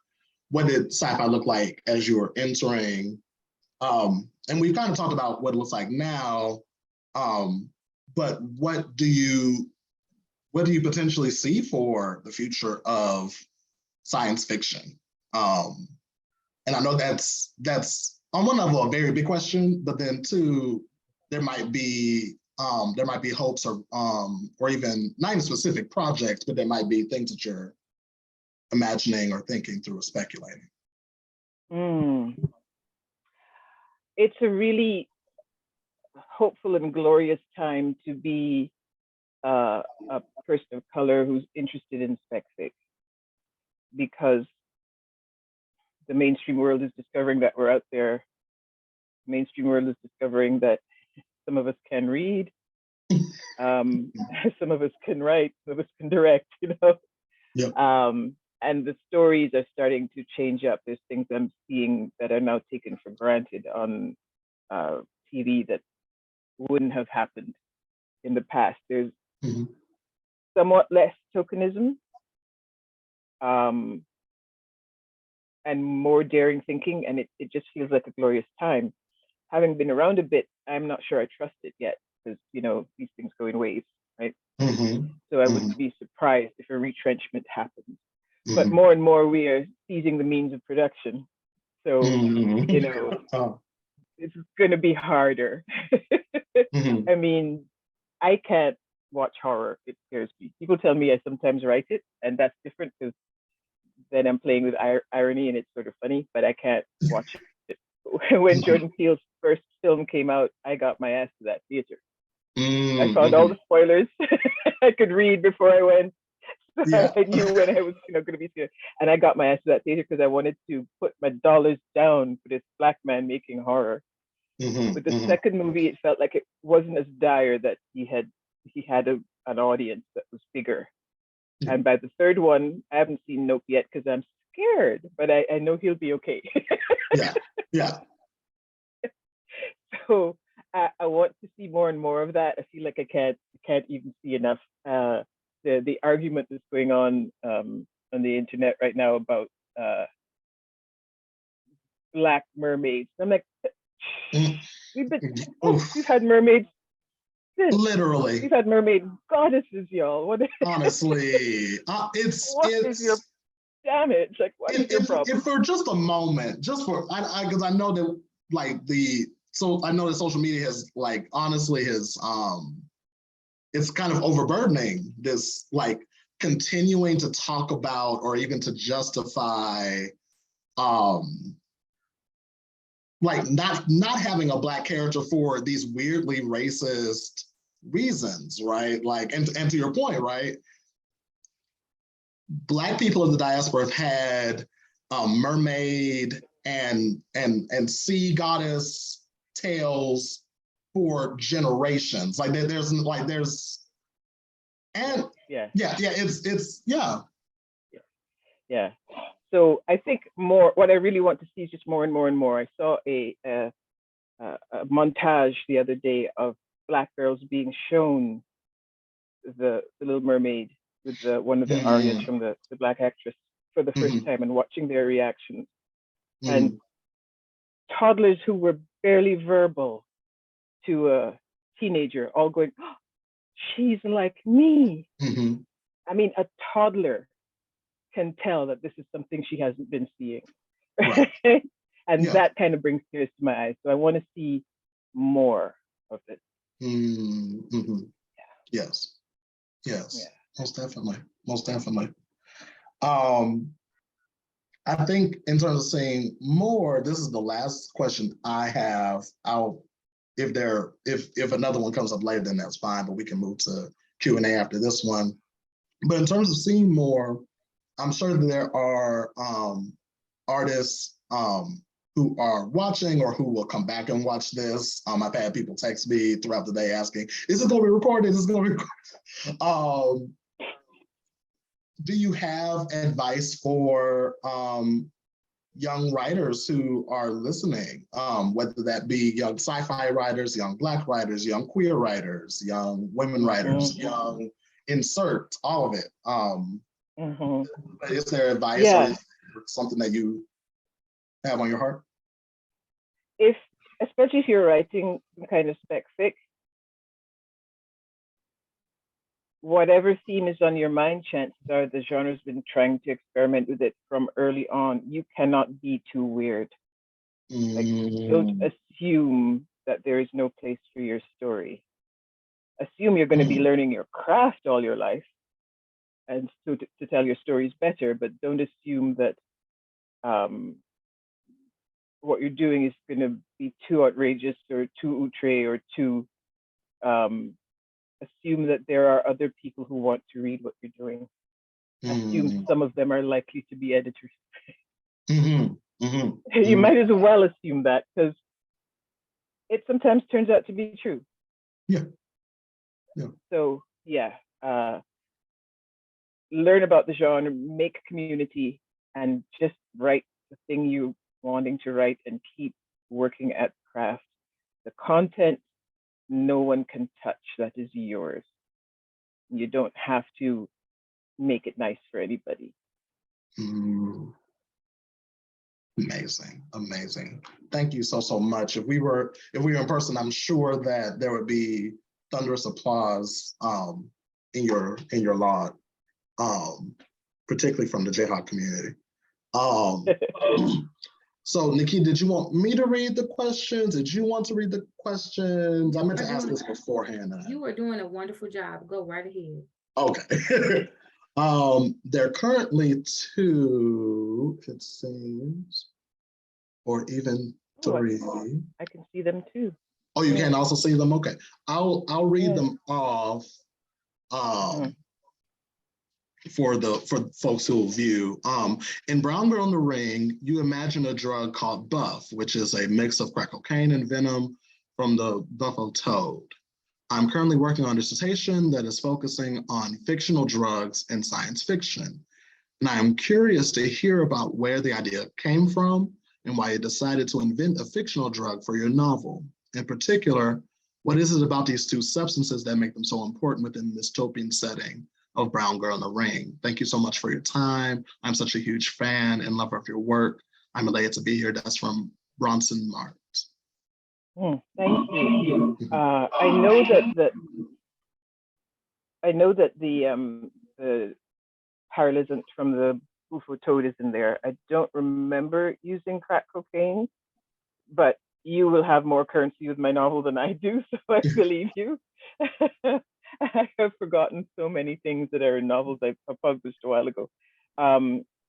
B: what did sci-fi look like as you were entering? And we've kind of talked about what it looks like now, but what do you potentially see for the future of science fiction? And I know that's on one level a very big question, but then two, there might be hopes or even not even specific projects, but there might be things that you're imagining or thinking through or speculating.
C: It's a really hopeful and glorious time to be a person of color who's interested in spec fic, because the mainstream world is discovering that we're out there. The mainstream world is discovering that some of us can read, some of us can write, some of us can direct,
B: Yep.
C: And the stories are starting to change up. There's things I'm seeing that are now taken for granted on TV that wouldn't have happened in the past. There's somewhat less tokenism and more daring thinking, and it just feels like a glorious time. Having been around a bit, I'm not sure I trust it yet, because these things go in waves, right? So I wouldn't be surprised if a retrenchment happens. But more and more we are seizing the means of production. So, it's going to be harder. I mean, I can't watch horror. It scares me. People tell me I sometimes write it, and that's different because then I'm playing with irony and it's sort of funny, but I can't watch it. When Jordan Peele's first film came out, I got my ass to that theater. I found all the spoilers I could read before I went. So I knew when I was going to be scared. And I got my ass to that theater because I wanted to put my dollars down for this Black man making horror. With the second movie, it felt like it wasn't as dire, that he had an audience that was bigger. And by the third one, I haven't seen Nope yet because I'm scared, but I know he'll be okay.
B: Yeah.
C: So I want to see more and more of that. I feel like I can't even see enough. The argument that's going on the internet right now about Black mermaids. I'm like, we've had mermaids since.
B: Literally.
C: We've had mermaid goddesses, y'all.
B: Honestly, it's
C: is your damage? Like, what is your problem?
B: If for just a moment, because I know that I know that social media has honestly it's kind of overburdening this continuing to talk about or even to justify not having a Black character for these weirdly racist reasons, right? And to your point, right? Black people in the diaspora have had mermaid and sea goddess tales for generations.
C: Yeah. So I think what I really want to see is just more and more and more. I saw a montage the other day of Black girls being shown the Little Mermaid with one of the arias from the Black actress for the first time, and watching their reactions. And toddlers who were barely verbal to a teenager all going, oh, she's like me. I mean, a toddler can tell that this is something she hasn't been seeing. Right? And that kind of brings tears to my eyes. So I want to see more of it.
B: Yes. Yeah. Most definitely. I think in terms of saying more, this is the last question I have. If another one comes up later, then that's fine, but we can move to Q&A after this one. But in terms of seeing more, I'm sure that there are artists who are watching or who will come back and watch this. I've had people text me throughout the day asking, is it going to be recorded? Is it going to be recorded? Do you have advice for young writers who are listening, whether that be young sci-fi writers, young Black writers, young queer writers, young women writers, young insert, all of it? Is there advice or something that you have on your heart?
C: Especially if you're writing some kind of spec fic, whatever theme is on your mind, chances are the genre's been trying to experiment with it from early on. You cannot be too weird. Don't assume that there is no place for your story. Assume you're going to be learning your craft all your life, and so to tell your stories better, but don't assume that what you're doing is going to be too outrageous or too outre or too assume that there are other people who want to read what you're doing. Assume some of them are likely to be editors. You might as well assume that, because it sometimes turns out to be true. So learn about the genre, make a community, and just write the thing you're wanting to write and keep working at the craft. The content, no one can touch. That is yours. You don't have to make it nice for anybody.
B: Amazing. Thank you so much. If we were in person, I'm sure that there would be thunderous applause in your laud, particularly from the Jayhawk community. So, Nikki, did you want me to read the questions? Did you want to read the questions? I meant to ask this beforehand.
A: You were doing a wonderful job. Go right ahead.
B: Okay. There are currently 2, it seems, or even 3.
C: I can see them too.
B: Oh, you can also see them? Okay. I'll read them off. for folks who will view. In Brown Girl in the Ring, you imagine a drug called buff, which is a mix of crack cocaine and venom from the buffalo toad. I'm currently working on a dissertation that is focusing on fictional drugs in science fiction. And I'm curious to hear about where the idea came from and why you decided to invent a fictional drug for your novel. In particular, what is it about these two substances that make them so important within this dystopian setting of Brown Girl in the Ring? Thank you so much for your time. I'm such a huge fan and lover of your work. I'm elated to be here. That's from Bronson Mart.
C: Thank you. I know that the paralysant from the Bufo toad is in there. I don't remember using crack cocaine, but you will have more currency with my novel than I do, so I believe you. I have forgotten so many things that are in novels I published a while ago.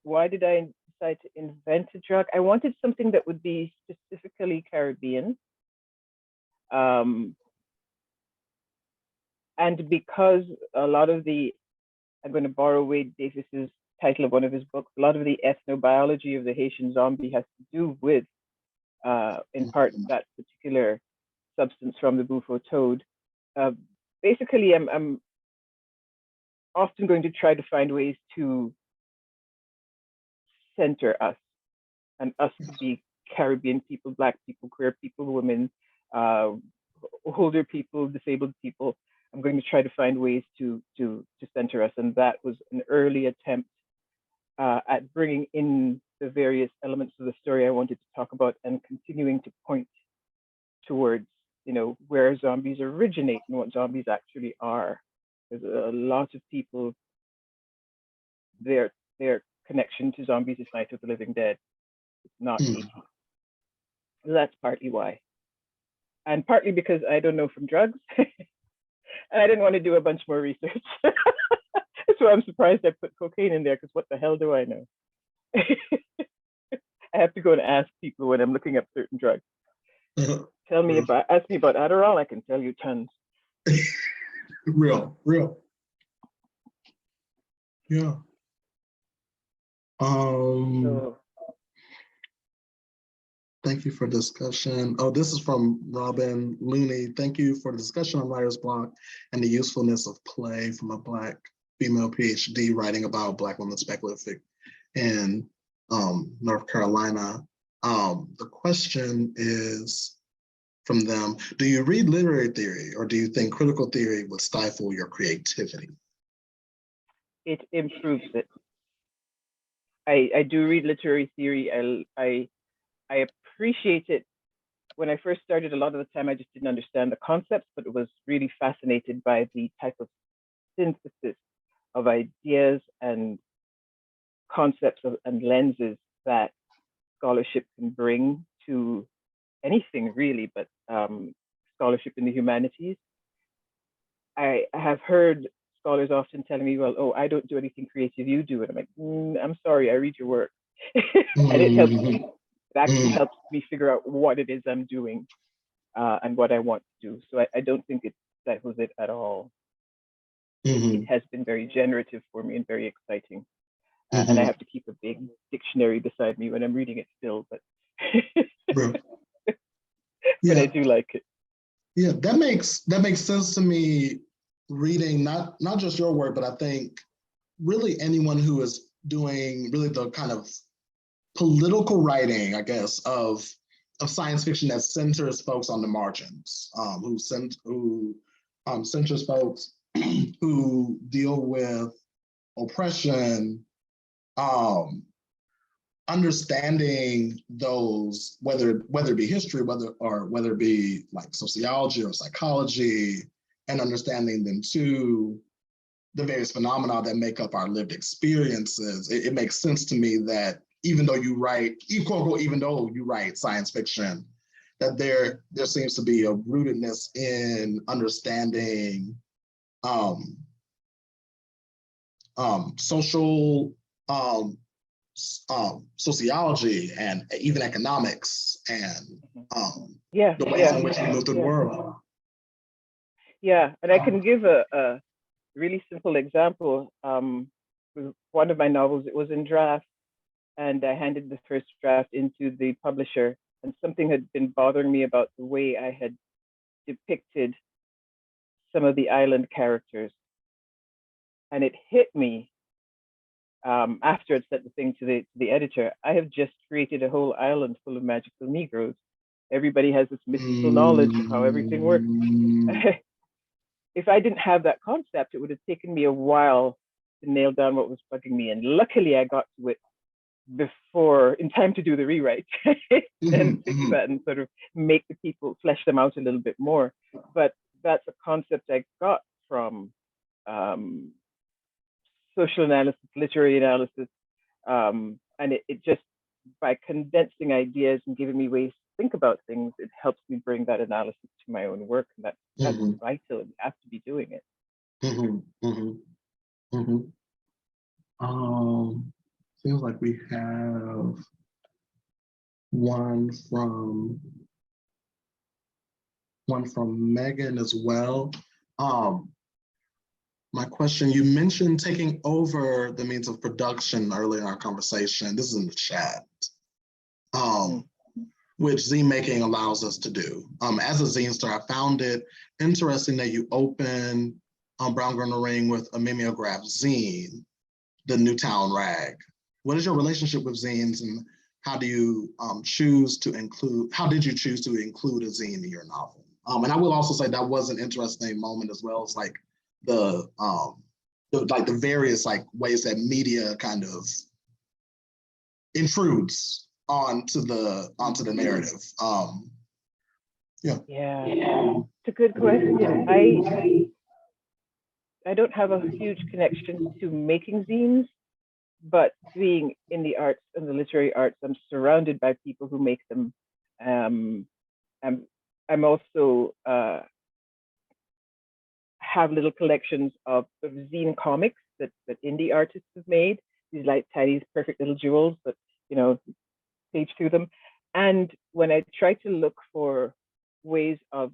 C: Why did I decide to invent a drug? I wanted something that would be specifically Caribbean. And because a lot of the, I'm going to borrow Wade Davis's title of one of his books, a lot of the ethnobiology of the Haitian zombie has to do with, in part, that particular substance from the Bufo toad. Basically, I'm often going to try to find ways to center us, and us to be Caribbean people, Black people, queer people, women, older people, disabled people. I'm going to try to find ways to center us, and that was an early attempt at bringing in the various elements of the story I wanted to talk about, and continuing to point towards, you know, where zombies originate and what zombies actually are. There's a lot of people, their connection to zombies is Night of the Living Dead. It's not Haiti. So that's partly why. And partly because I don't know from drugs. And I didn't want to do a bunch more research. So I'm surprised I put cocaine in there, because what the hell do I know? I have to go and ask people when I'm looking up certain drugs. Ask me about Adderall, I can tell you tons.
B: Real. Yeah. Thank you for discussion. Oh, this is from Robin Looney. Thank you for the discussion on writer's block and the usefulness of play from a Black female PhD writing about Black women speculative in North Carolina. The question is from them, do you read literary theory, or do you think critical theory would stifle your creativity?
C: It improves it. I do read literary theory. I appreciate it. When I first started, a lot of the time I just didn't understand the concepts, but it was really fascinated by the type of synthesis of ideas and concepts and lenses that scholarship can bring to anything really, but scholarship in the humanities. I have heard scholars often telling me, well, oh, I don't do anything creative, you do it. I'm like, I'm sorry, I read your work. And it helps me. It actually helps me figure out what it is I'm doing and what I want to do. So I don't think it stifles it at all. It has been very generative for me and very exciting. And I have to keep a big dictionary beside me when I'm reading it still, but but I do like it.
B: Yeah, that makes sense to me, reading not just your work, but I think really anyone who is doing really the kind of political writing, I guess, of science fiction that centers folks on the margins, who centers folks who deal with oppression, understanding those, whether it be history, whether it be like sociology or psychology, and understanding them too, the various phenomena that make up our lived experiences. It makes sense to me that even though you write science fiction, that there seems to be a rootedness in understanding social sociology and even economics and the ways in which we move through the world.
C: Yeah, and I can give a really simple example. was one of my novels. It was in draft, and I handed the first draft into the publisher, and something had been bothering me about the way I had depicted some of the island characters. And it hit me after I'd sent the thing to the editor. I have just created a whole island full of magical Negroes. Everybody has this mystical knowledge of how everything works. If I didn't have that concept, it would have taken me a while to nail down what was bugging me. And luckily I got to it before, in time to do the rewrite and fix that and sort of make the people flesh them out a little bit more. But that's a concept I got from social analysis, literary analysis, and it just, by condensing ideas and giving me ways to think about things, it helps me bring that analysis to my own work, and that's vital. You have to be doing it.
B: Seems like we have one from Megan as well. My question, you mentioned taking over the means of production earlier in our conversation. This is in the chat, which zine making allows us to do. As a zine star, I found it interesting that you open Brown Girl in the Ring with a mimeograph zine, the Newtown Rag. What is your relationship with zines, and how do you choose to include, how did you choose to include a zine in your novel? And I will also say that was an interesting moment as well. It's like the various like ways that media kind of intrudes onto the narrative. Yeah,
C: it's a good question. I don't have a huge connection to making zines, but being in the arts and the literary arts, I'm surrounded by people who make them. I'm also have little collections of zine comics that indie artists have made. These like tiny, perfect little jewels that, you know, page through them. And when I try to look for ways of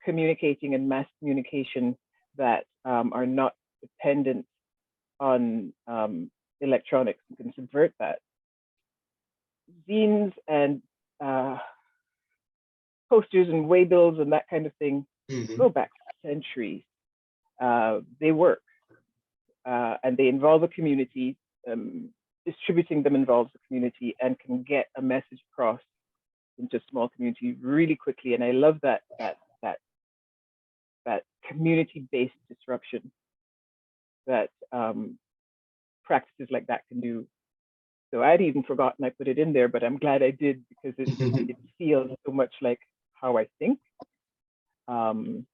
C: communicating and mass communication that are not dependent on electronics, you can subvert that. Zines and posters and waybills and that kind of thing go back centuries. They work and they involve a community. Distributing them involves the community and can get a message across into a small community really quickly. And I love that community-based disruption that practices like that can do. So I'd even forgotten I put it in there, but I'm glad I did, because it feels so much like how I think. And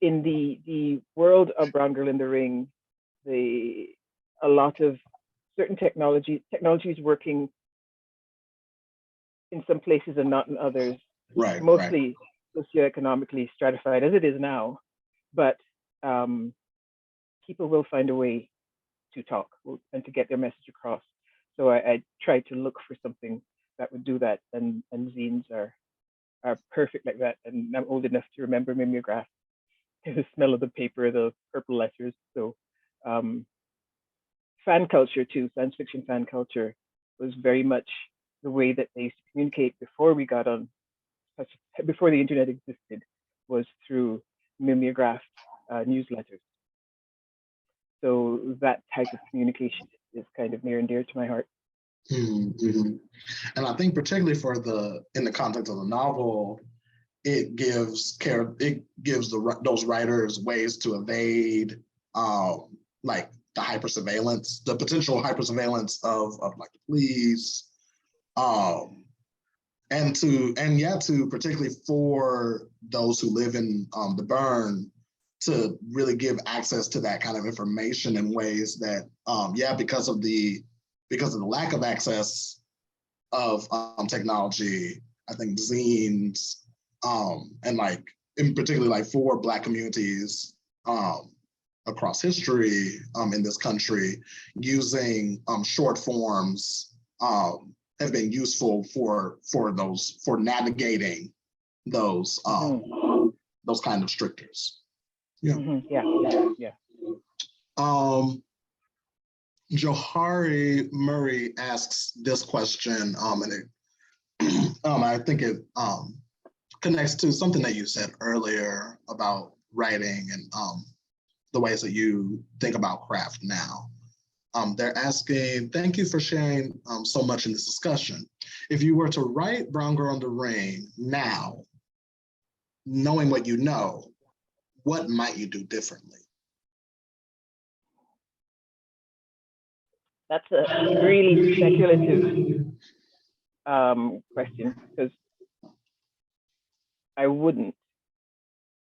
C: in the world of Brown Girl in the Ring, a lot of certain technologies working in some places and not in others.
B: Right.
C: Mostly socioeconomically stratified as it is now, but people will find a way to talk and to get their message across. So I tried to look for something that would do that, and zines are perfect like that. And I'm old enough to remember mimeograph, the smell of the paper, the purple letters. So fan culture too, science fiction fan culture was very much the way that they used to communicate before we got on, before the internet existed, was through mimeographed newsletters. So that type of communication is kind of near and dear to my heart.
B: And I think particularly in the context of the novel, it gives those writers ways to evade like the potential hypersurveillance of like the police, and to particularly for those who live in the burn, to really give access to that kind of information in ways that because of the lack of access of technology, I think zines and like in particularly like for Black communities across history in this country, using short forms have been useful for navigating those kind of strictures. Yeah.
C: Yeah.
B: Johari Murray asks this question, and I think it connects to something that you said earlier about writing and the ways that you think about craft now. They're asking, thank you for sharing so much in this discussion. If you were to write Brown Girl in the Rain now, knowing what you know, what might you do differently?
C: That's a really speculative question, because I wouldn't,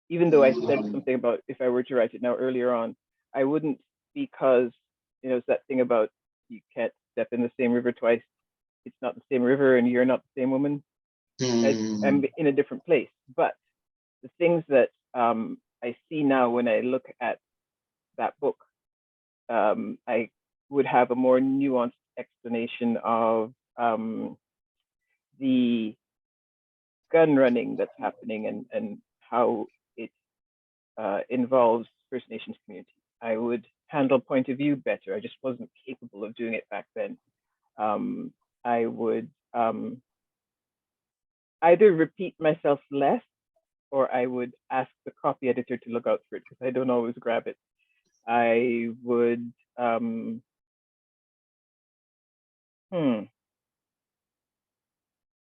C: even though I said something about if I were to write it now earlier on, I wouldn't, because, you know, it's that thing about you can't step in the same river twice. It's not the same river and you're not the same woman. I'm in a different place. But the things that I see now when I look at that book, I would have a more nuanced explanation of the gun running that's happening and how it involves First Nations communities. I would handle point of view better. I just wasn't capable of doing it back then. I would either repeat myself less, or I would ask the copy editor to look out for it, because I don't always grab it. I would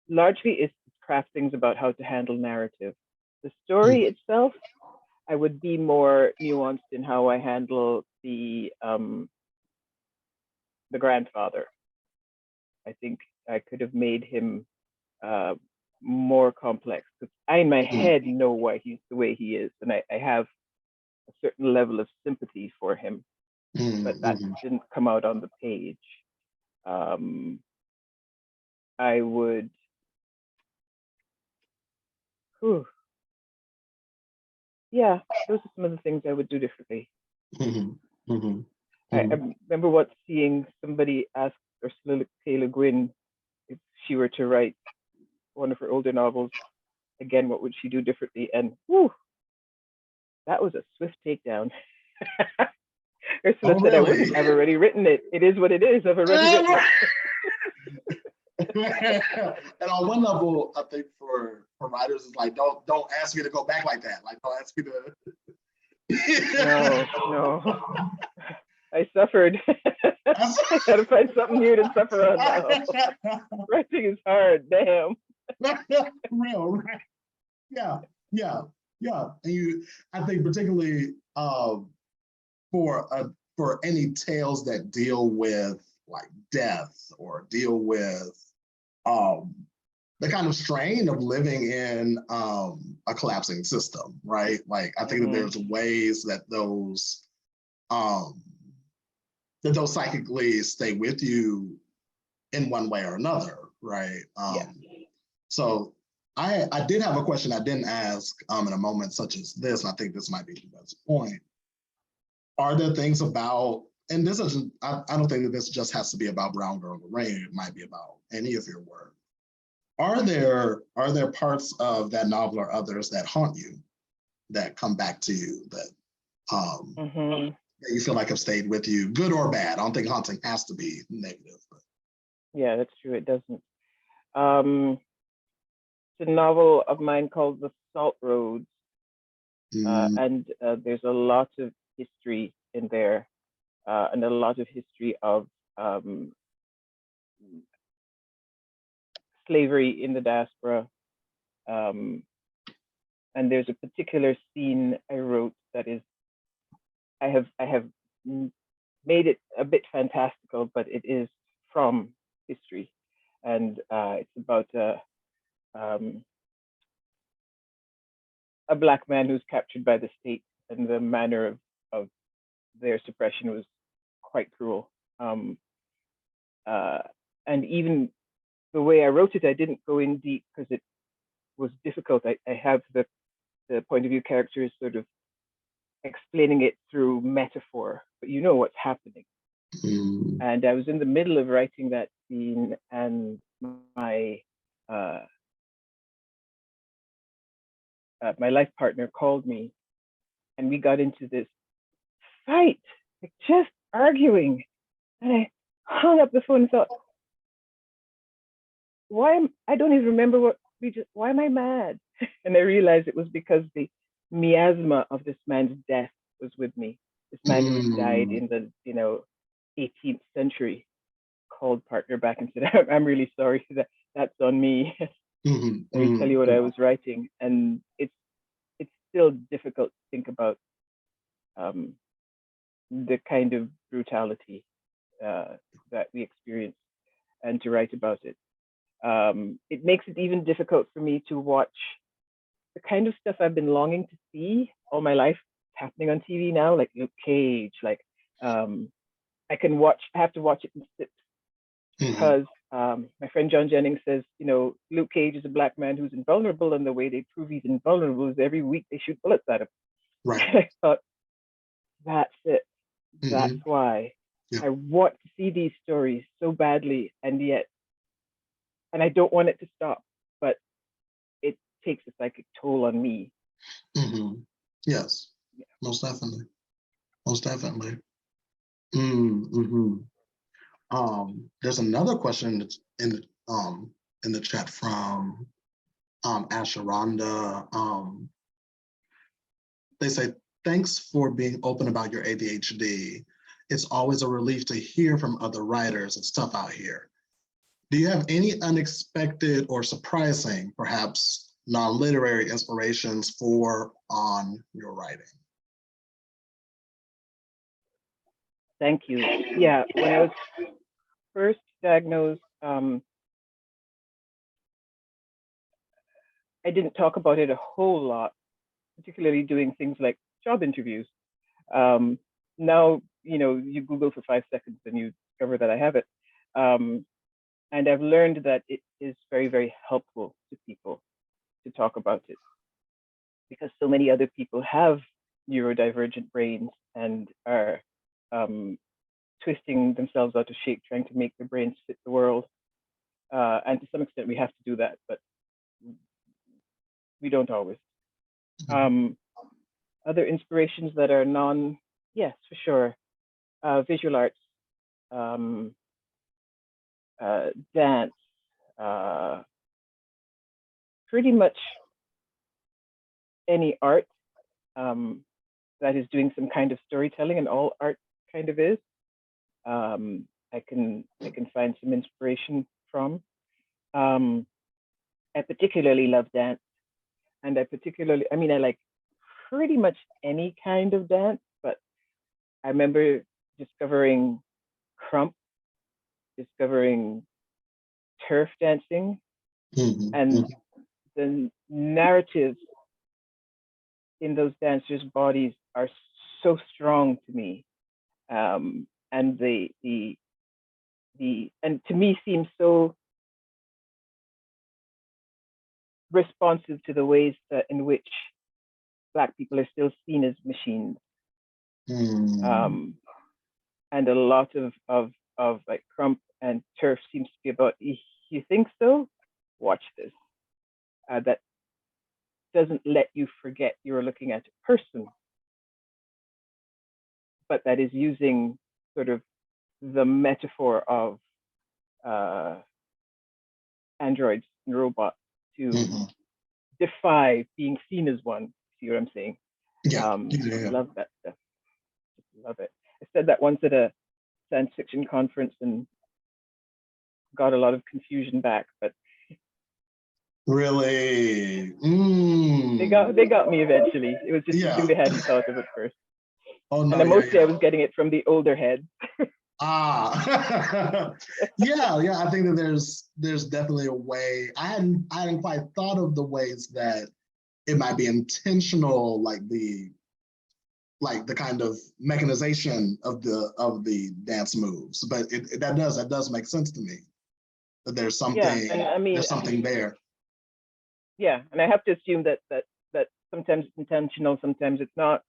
C: largely it's craft things about how to handle narrative. The story itself, I would be more nuanced in how I handle the grandfather. I think I could have made him more complex, because I in my head know why he's the way he is, and I have a certain level of sympathy for him, but that didn't come out on the page. I would, yeah, those are some of the things I would do differently. I remember seeing somebody ask Ursula K. Le Guin if she were to write one of her older novels again, what would she do differently? And that was a swift takedown. Ursula said, I wouldn't. I've already written it. It is what it is. I've already written it.
B: And on one level, I think for writers, it's like, don't ask me to go back like that. Like, don't ask me to.
C: No. I suffered. I gotta find something new to suffer on now. Writing is hard, damn.
B: Real, right? Yeah. And I think particularly for any tales that deal with like death or deal with the kind of strain of living in a collapsing system, right? Like I think that there's ways that those psychically stay with you in one way or another, right? So I did have a question I didn't ask in a moment such as this, and I think this might be the best point. Are there things about, and this is, I don't think that this just has to be about Brown Girl in the Rain, it might be about any of your work. Are there parts of that novel or others that haunt you, that come back to you, that that you feel like have stayed with you, good or bad? I don't think haunting has to be negative. But.
C: Yeah, that's true. It doesn't. It's a novel of mine called The Salt Roads, and there's a lot of history in there, and a lot of history of slavery in the diaspora. And there's a particular scene I wrote that is, I have made it a bit fantastical, but it is from history, and it's about a Black man who's captured by the state, and the manner of their suppression was quite cruel. And even the way I wrote it, I didn't go in deep because it was difficult. I have the point of view characters sort of explaining it through metaphor, but you know what's happening. And I was in the middle of writing that scene, and my my life partner called me, and we got into this fight like just arguing. And I hung up the phone and thought, I don't even remember why am I mad? And I realized it was because the miasma of this man's death was with me. This man who died in the 18th century called partner back and said, I'm really sorry, that's on me. Let me tell you what I was writing. And it's still difficult to think about the kind of brutality that we experience and to write about it. It makes it even difficult for me to watch the kind of stuff I've been longing to see all my life happening on TV now, like Luke Cage. Like I have to watch it in sips because my friend John Jennings says, Luke Cage is a Black man who's invulnerable, and the way they prove he's invulnerable is every week they shoot bullets at him.
B: Right.
C: I thought, that's it. That's why I want to see these stories so badly, and I don't want it to stop, but it takes a psychic toll on me.
B: Yes, most definitely. Most definitely. There's another question that's in the chat from Asheronda. They say, thanks for being open about your ADHD. It's always a relief to hear from other writers. It's tough out here. Do you have any unexpected or surprising, perhaps non-literary inspirations on your writing?
C: Thank you. Yeah, when I was first diagnosed, I didn't talk about it a whole lot, particularly doing things like job interviews. Now, you Google for 5 seconds and you discover that I have it. And I've learned that it is very, very helpful to people to talk about it, because so many other people have neurodivergent brains and are twisting themselves out of shape, trying to make their brains fit the world. And to some extent, we have to do that, but we don't always. Other inspirations that are yes, for sure. Visual arts, dance, pretty much any art that is doing some kind of storytelling, and all art kind of is. I can find some inspiration from. I particularly love dance, and I like pretty much any kind of dance, but I remember discovering crump, discovering turf dancing, and the narratives in those dancers' bodies are so strong to me, and and to me seem so responsive to the ways in which Black people are still seen as machines. And a lot of like crump and turf seems to be about, you think so? Watch this. That doesn't let you forget you're looking at a person, but that is using sort of the metaphor of androids and robots to defy being seen as one. See what I'm saying? Love that stuff. Love it. I said that once at a science fiction conference and got a lot of confusion back, but
B: really,
C: they got me eventually. It was just something they hadn't thought of at first.
B: Oh no!
C: And mostly I was getting it from the older heads.
B: Yeah. I think that there's definitely a way. I hadn't quite thought of the ways that it might be intentional, like the kind of mechanization of the dance moves, but that does make sense to me. That there's something, there's something there.
C: Yeah, and I have to assume that sometimes it's intentional, sometimes it's not.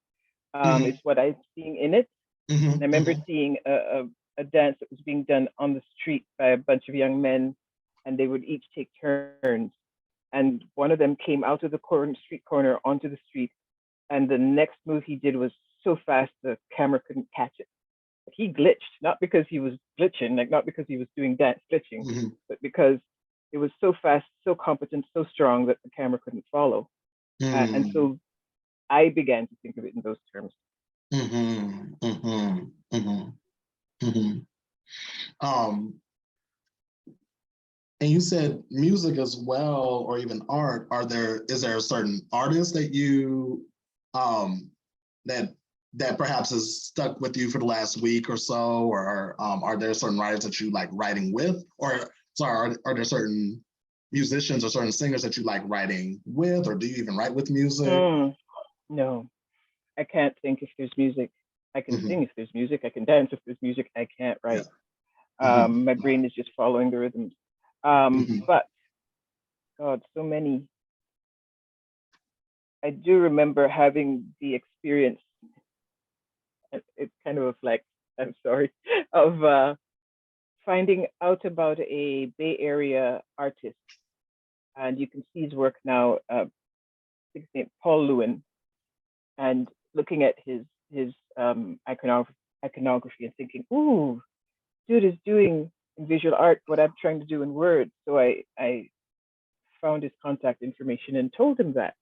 C: It's what I'm seeing in it. And I remember seeing a dance that was being done on the street by a bunch of young men, and they would each take turns. And one of them came out of the street corner onto the street, and the next move he did was so fast the camera couldn't catch it. he glitched, not because he was glitching, like not because he was doing dance glitching, but because it was so fast, so competent, so strong that the camera couldn't follow. And so I began to think of it in those terms.
B: And you said music as well, or even art. Is there a certain artist that you that perhaps has stuck with you for the last week or so, or are there certain writers that you like writing with, or sorry, are there certain musicians or certain singers that you like writing with, or do you even write with music?
C: No, I can't think if there's music. I can sing if there's music. I can dance if there's music. I can't write. My brain is just following the rhythms. But God, so many. I do remember having the experience, it's kind of a flex, I'm sorry, of finding out about a Bay Area artist. And you can see his work now, his name, Paul Lewin, and looking at his iconography and thinking, ooh, dude is doing in visual art what I'm trying to do in words. So I found his contact information and told him that.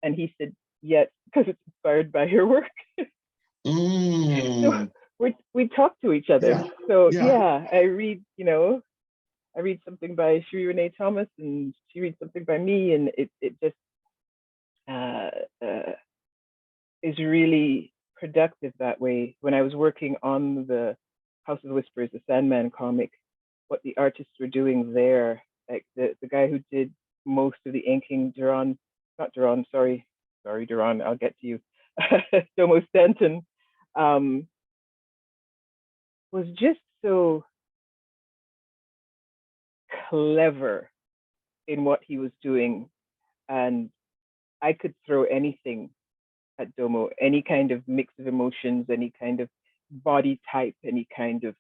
C: And he said, yes, because it's inspired by your work. So we talk to each other. So I read, I read something by Shri Renee Thomas and she reads something by me, and it just is really productive that way. When I was working on the House of Whispers, the Sandman comic, what the artists were doing there, like the guy who did most of the inking, Duran, I'll get to you, Domo Stanton, was just so clever in what he was doing. And I could throw anything at Domo, any kind of mix of emotions, any kind of body type, any kind of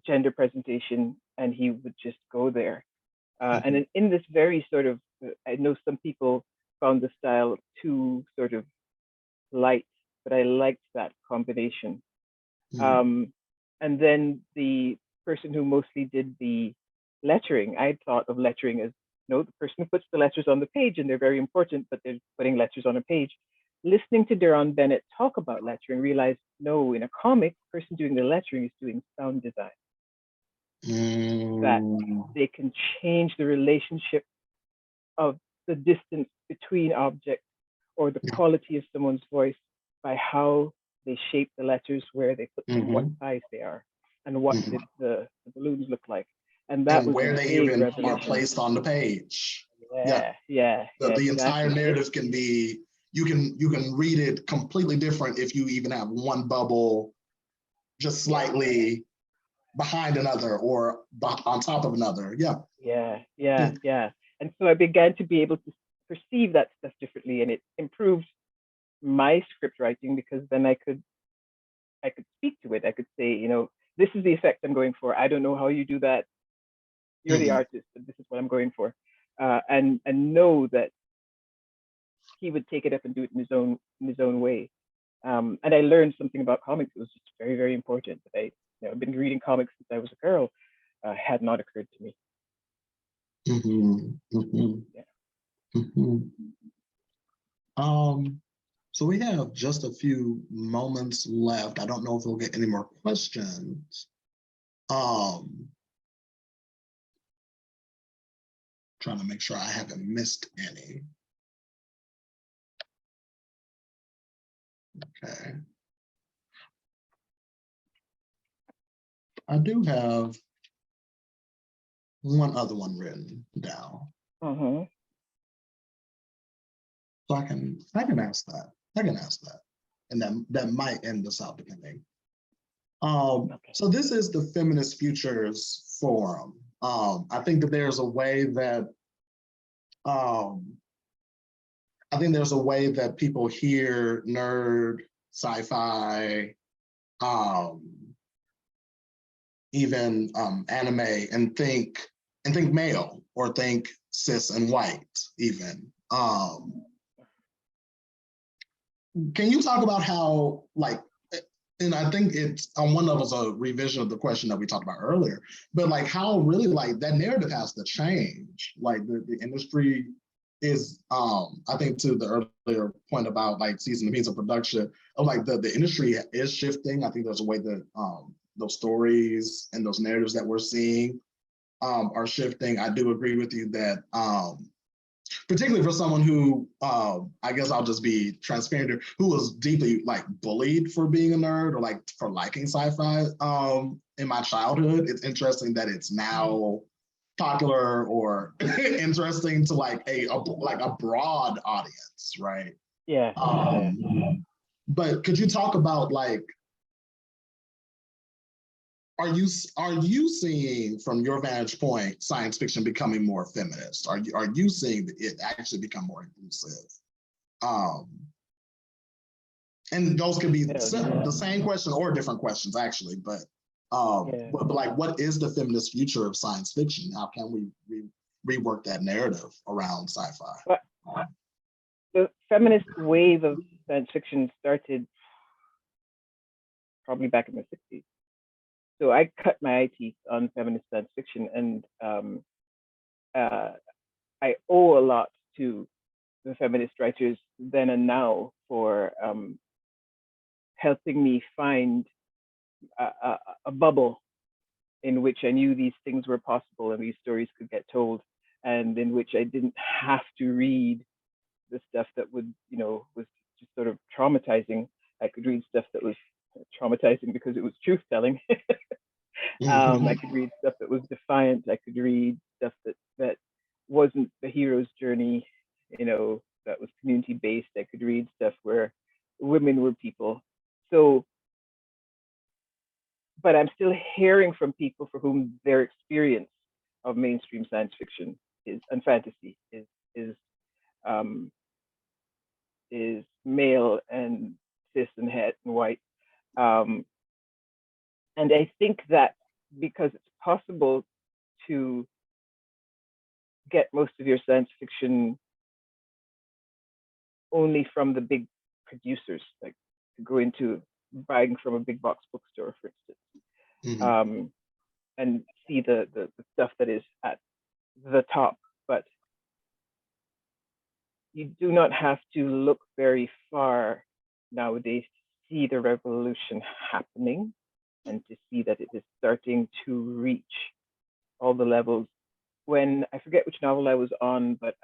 C: gender presentation, and he would just go there. And in this very sort of, I know some people found the style too sort of light, but I liked that combination. And then the person who mostly did the lettering, I thought of lettering as, the person who puts the letters on the page, and they're very important, but they're putting letters on a page. Listening to Deron Bennett talk about lettering, realized, no, in a comic, the person doing the lettering is doing sound design. That they can change the relationship of the distance between objects or the quality of someone's voice by how they shape the letters, where they put them, what size they are, and what the balloons look like. And that was
B: where they even are placed on the page. The entire narrative can be, you can read it completely different if you even have one bubble just slightly behind another or on top of another.
C: And so I began to be able to perceive that stuff differently, and it improved my script writing, because then I could speak to it. I could say, this is the effect I'm going for. I don't know how you do that. You're the artist, but this is what I'm going for. And know that he would take it up and do it in his own way. And I learned something about comics. It was just very, very important. I've been reading comics since I was a girl. Had not occurred to me.
B: So we have just a few moments left. I don't know if we'll get any more questions. Trying to make sure I haven't missed any. Okay. I do have one other one written down. So I can ask that. And that might end us out depending. So this is the Feminist Futures Forum. I think that there's a way that people hear nerd, sci-fi, even anime, and think male or think cis and white even. Can you talk about how, like, and I think it's on one level, it's a revision of the question that we talked about earlier, but like how really like that narrative has to change. Like the industry is, I think to the earlier point about like season the means of production, of like the industry is shifting. I think there's a way that those stories and those narratives that we're seeing are shifting. I do agree with you that particularly for someone who, I guess I'll just be transparent here, who was deeply like bullied for being a nerd or like for liking sci-fi in my childhood. It's interesting that it's now popular or interesting to like a broad audience, right?
C: Yeah.
B: But could you talk about like, are you seeing from your vantage point science fiction becoming more feminist? Are you seeing it actually become more inclusive? And those could be the same question or different questions actually, but like what is the feminist future of science fiction? How can we rework that narrative around sci-fi?
C: The feminist wave of science fiction started probably back in the 60s. So I cut my eye teeth on feminist science fiction, and I owe a lot to the feminist writers then and now for helping me find a bubble in which I knew these things were possible and these stories could get told, and in which I didn't have to read the stuff that would, was just sort of traumatizing. I could read stuff that was traumatizing because it was truth telling. I could read stuff that was defiant. I could read stuff that wasn't the hero's journey, that was community based. I could read stuff where women were people. So, but I'm still hearing from people for whom their experience of mainstream science fiction and fantasy is male and cis and het and white. And I think that because it's possible to get most of your science fiction only from the big producers, like to go into buying from a big box bookstore, for instance, and see the stuff that is at the top. But you do not have to look very far nowadays to see the revolution happening and to see that it is starting to reach all the levels. When I forget which novel I was on, but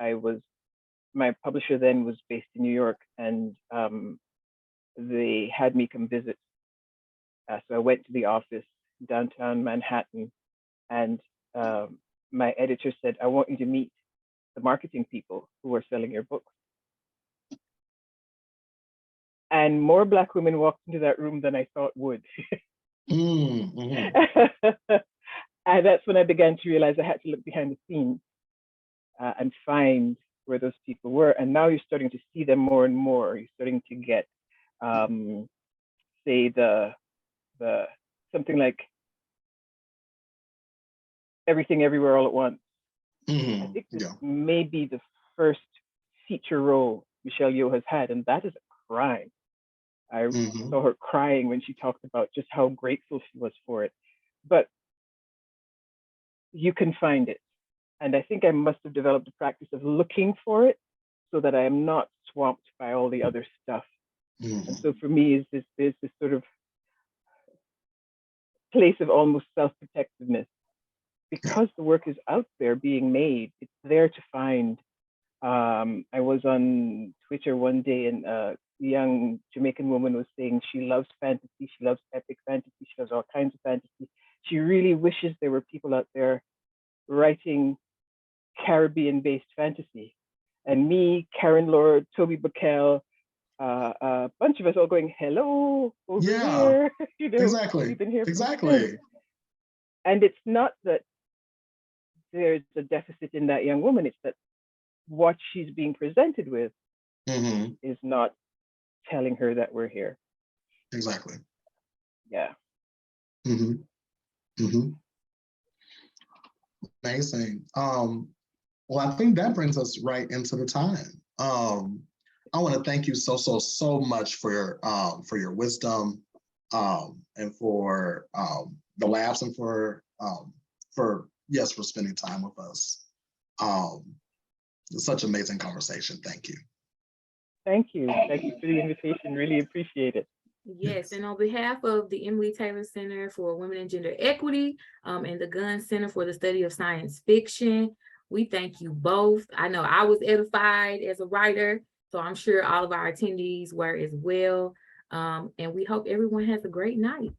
C: my publisher then was based in New York, and they had me come visit. So I went to the office downtown Manhattan, and my editor said, "I want you to meet the marketing people who are selling your books." And more Black women walked into that room than I thought would. And that's when I began to realize I had to look behind the scenes and find where those people were. And now you're starting to see them more and more. You're starting to get, say, the something like Everything Everywhere All at Once. I think this may be the first feature role Michelle Yeoh has had, and that is a crime. I saw her crying when she talked about just how grateful she was for it. But you can find it. And I think I must have developed a practice of looking for it so that I am not swamped by all the other stuff. And so for me, there's this sort of place of almost self-protectiveness. Because the work is out there being made, it's there to find. I was on Twitter one day, and a young Jamaican woman was saying she loves fantasy, she loves epic fantasy, she loves all kinds of fantasy. She really wishes there were people out there writing Caribbean-based fantasy. And me, Karen Lord, Toby Buckell, a bunch of us all going, hello, over here.
B: Exactly.
C: We've been here
B: exactly.
C: And it's not that there's a deficit in that young woman, it's that what she's being presented with is not telling her that we're here.
B: Exactly.
C: Yeah.
B: Amazing. Well, I think that brings us right into the time. I want to thank you so much for your wisdom, and for the laughs, and for spending time with us. It's such an amazing conversation. Thank you.
C: Thank you. Thank you for the invitation. Really appreciate it.
A: Yes, and on behalf of the Emily Taylor Center for Women and Gender Equity and the Gunn Center for the Study of Science Fiction, we thank you both. I know I was edified as a writer, so I'm sure all of our attendees were as well. And we hope everyone has a great night.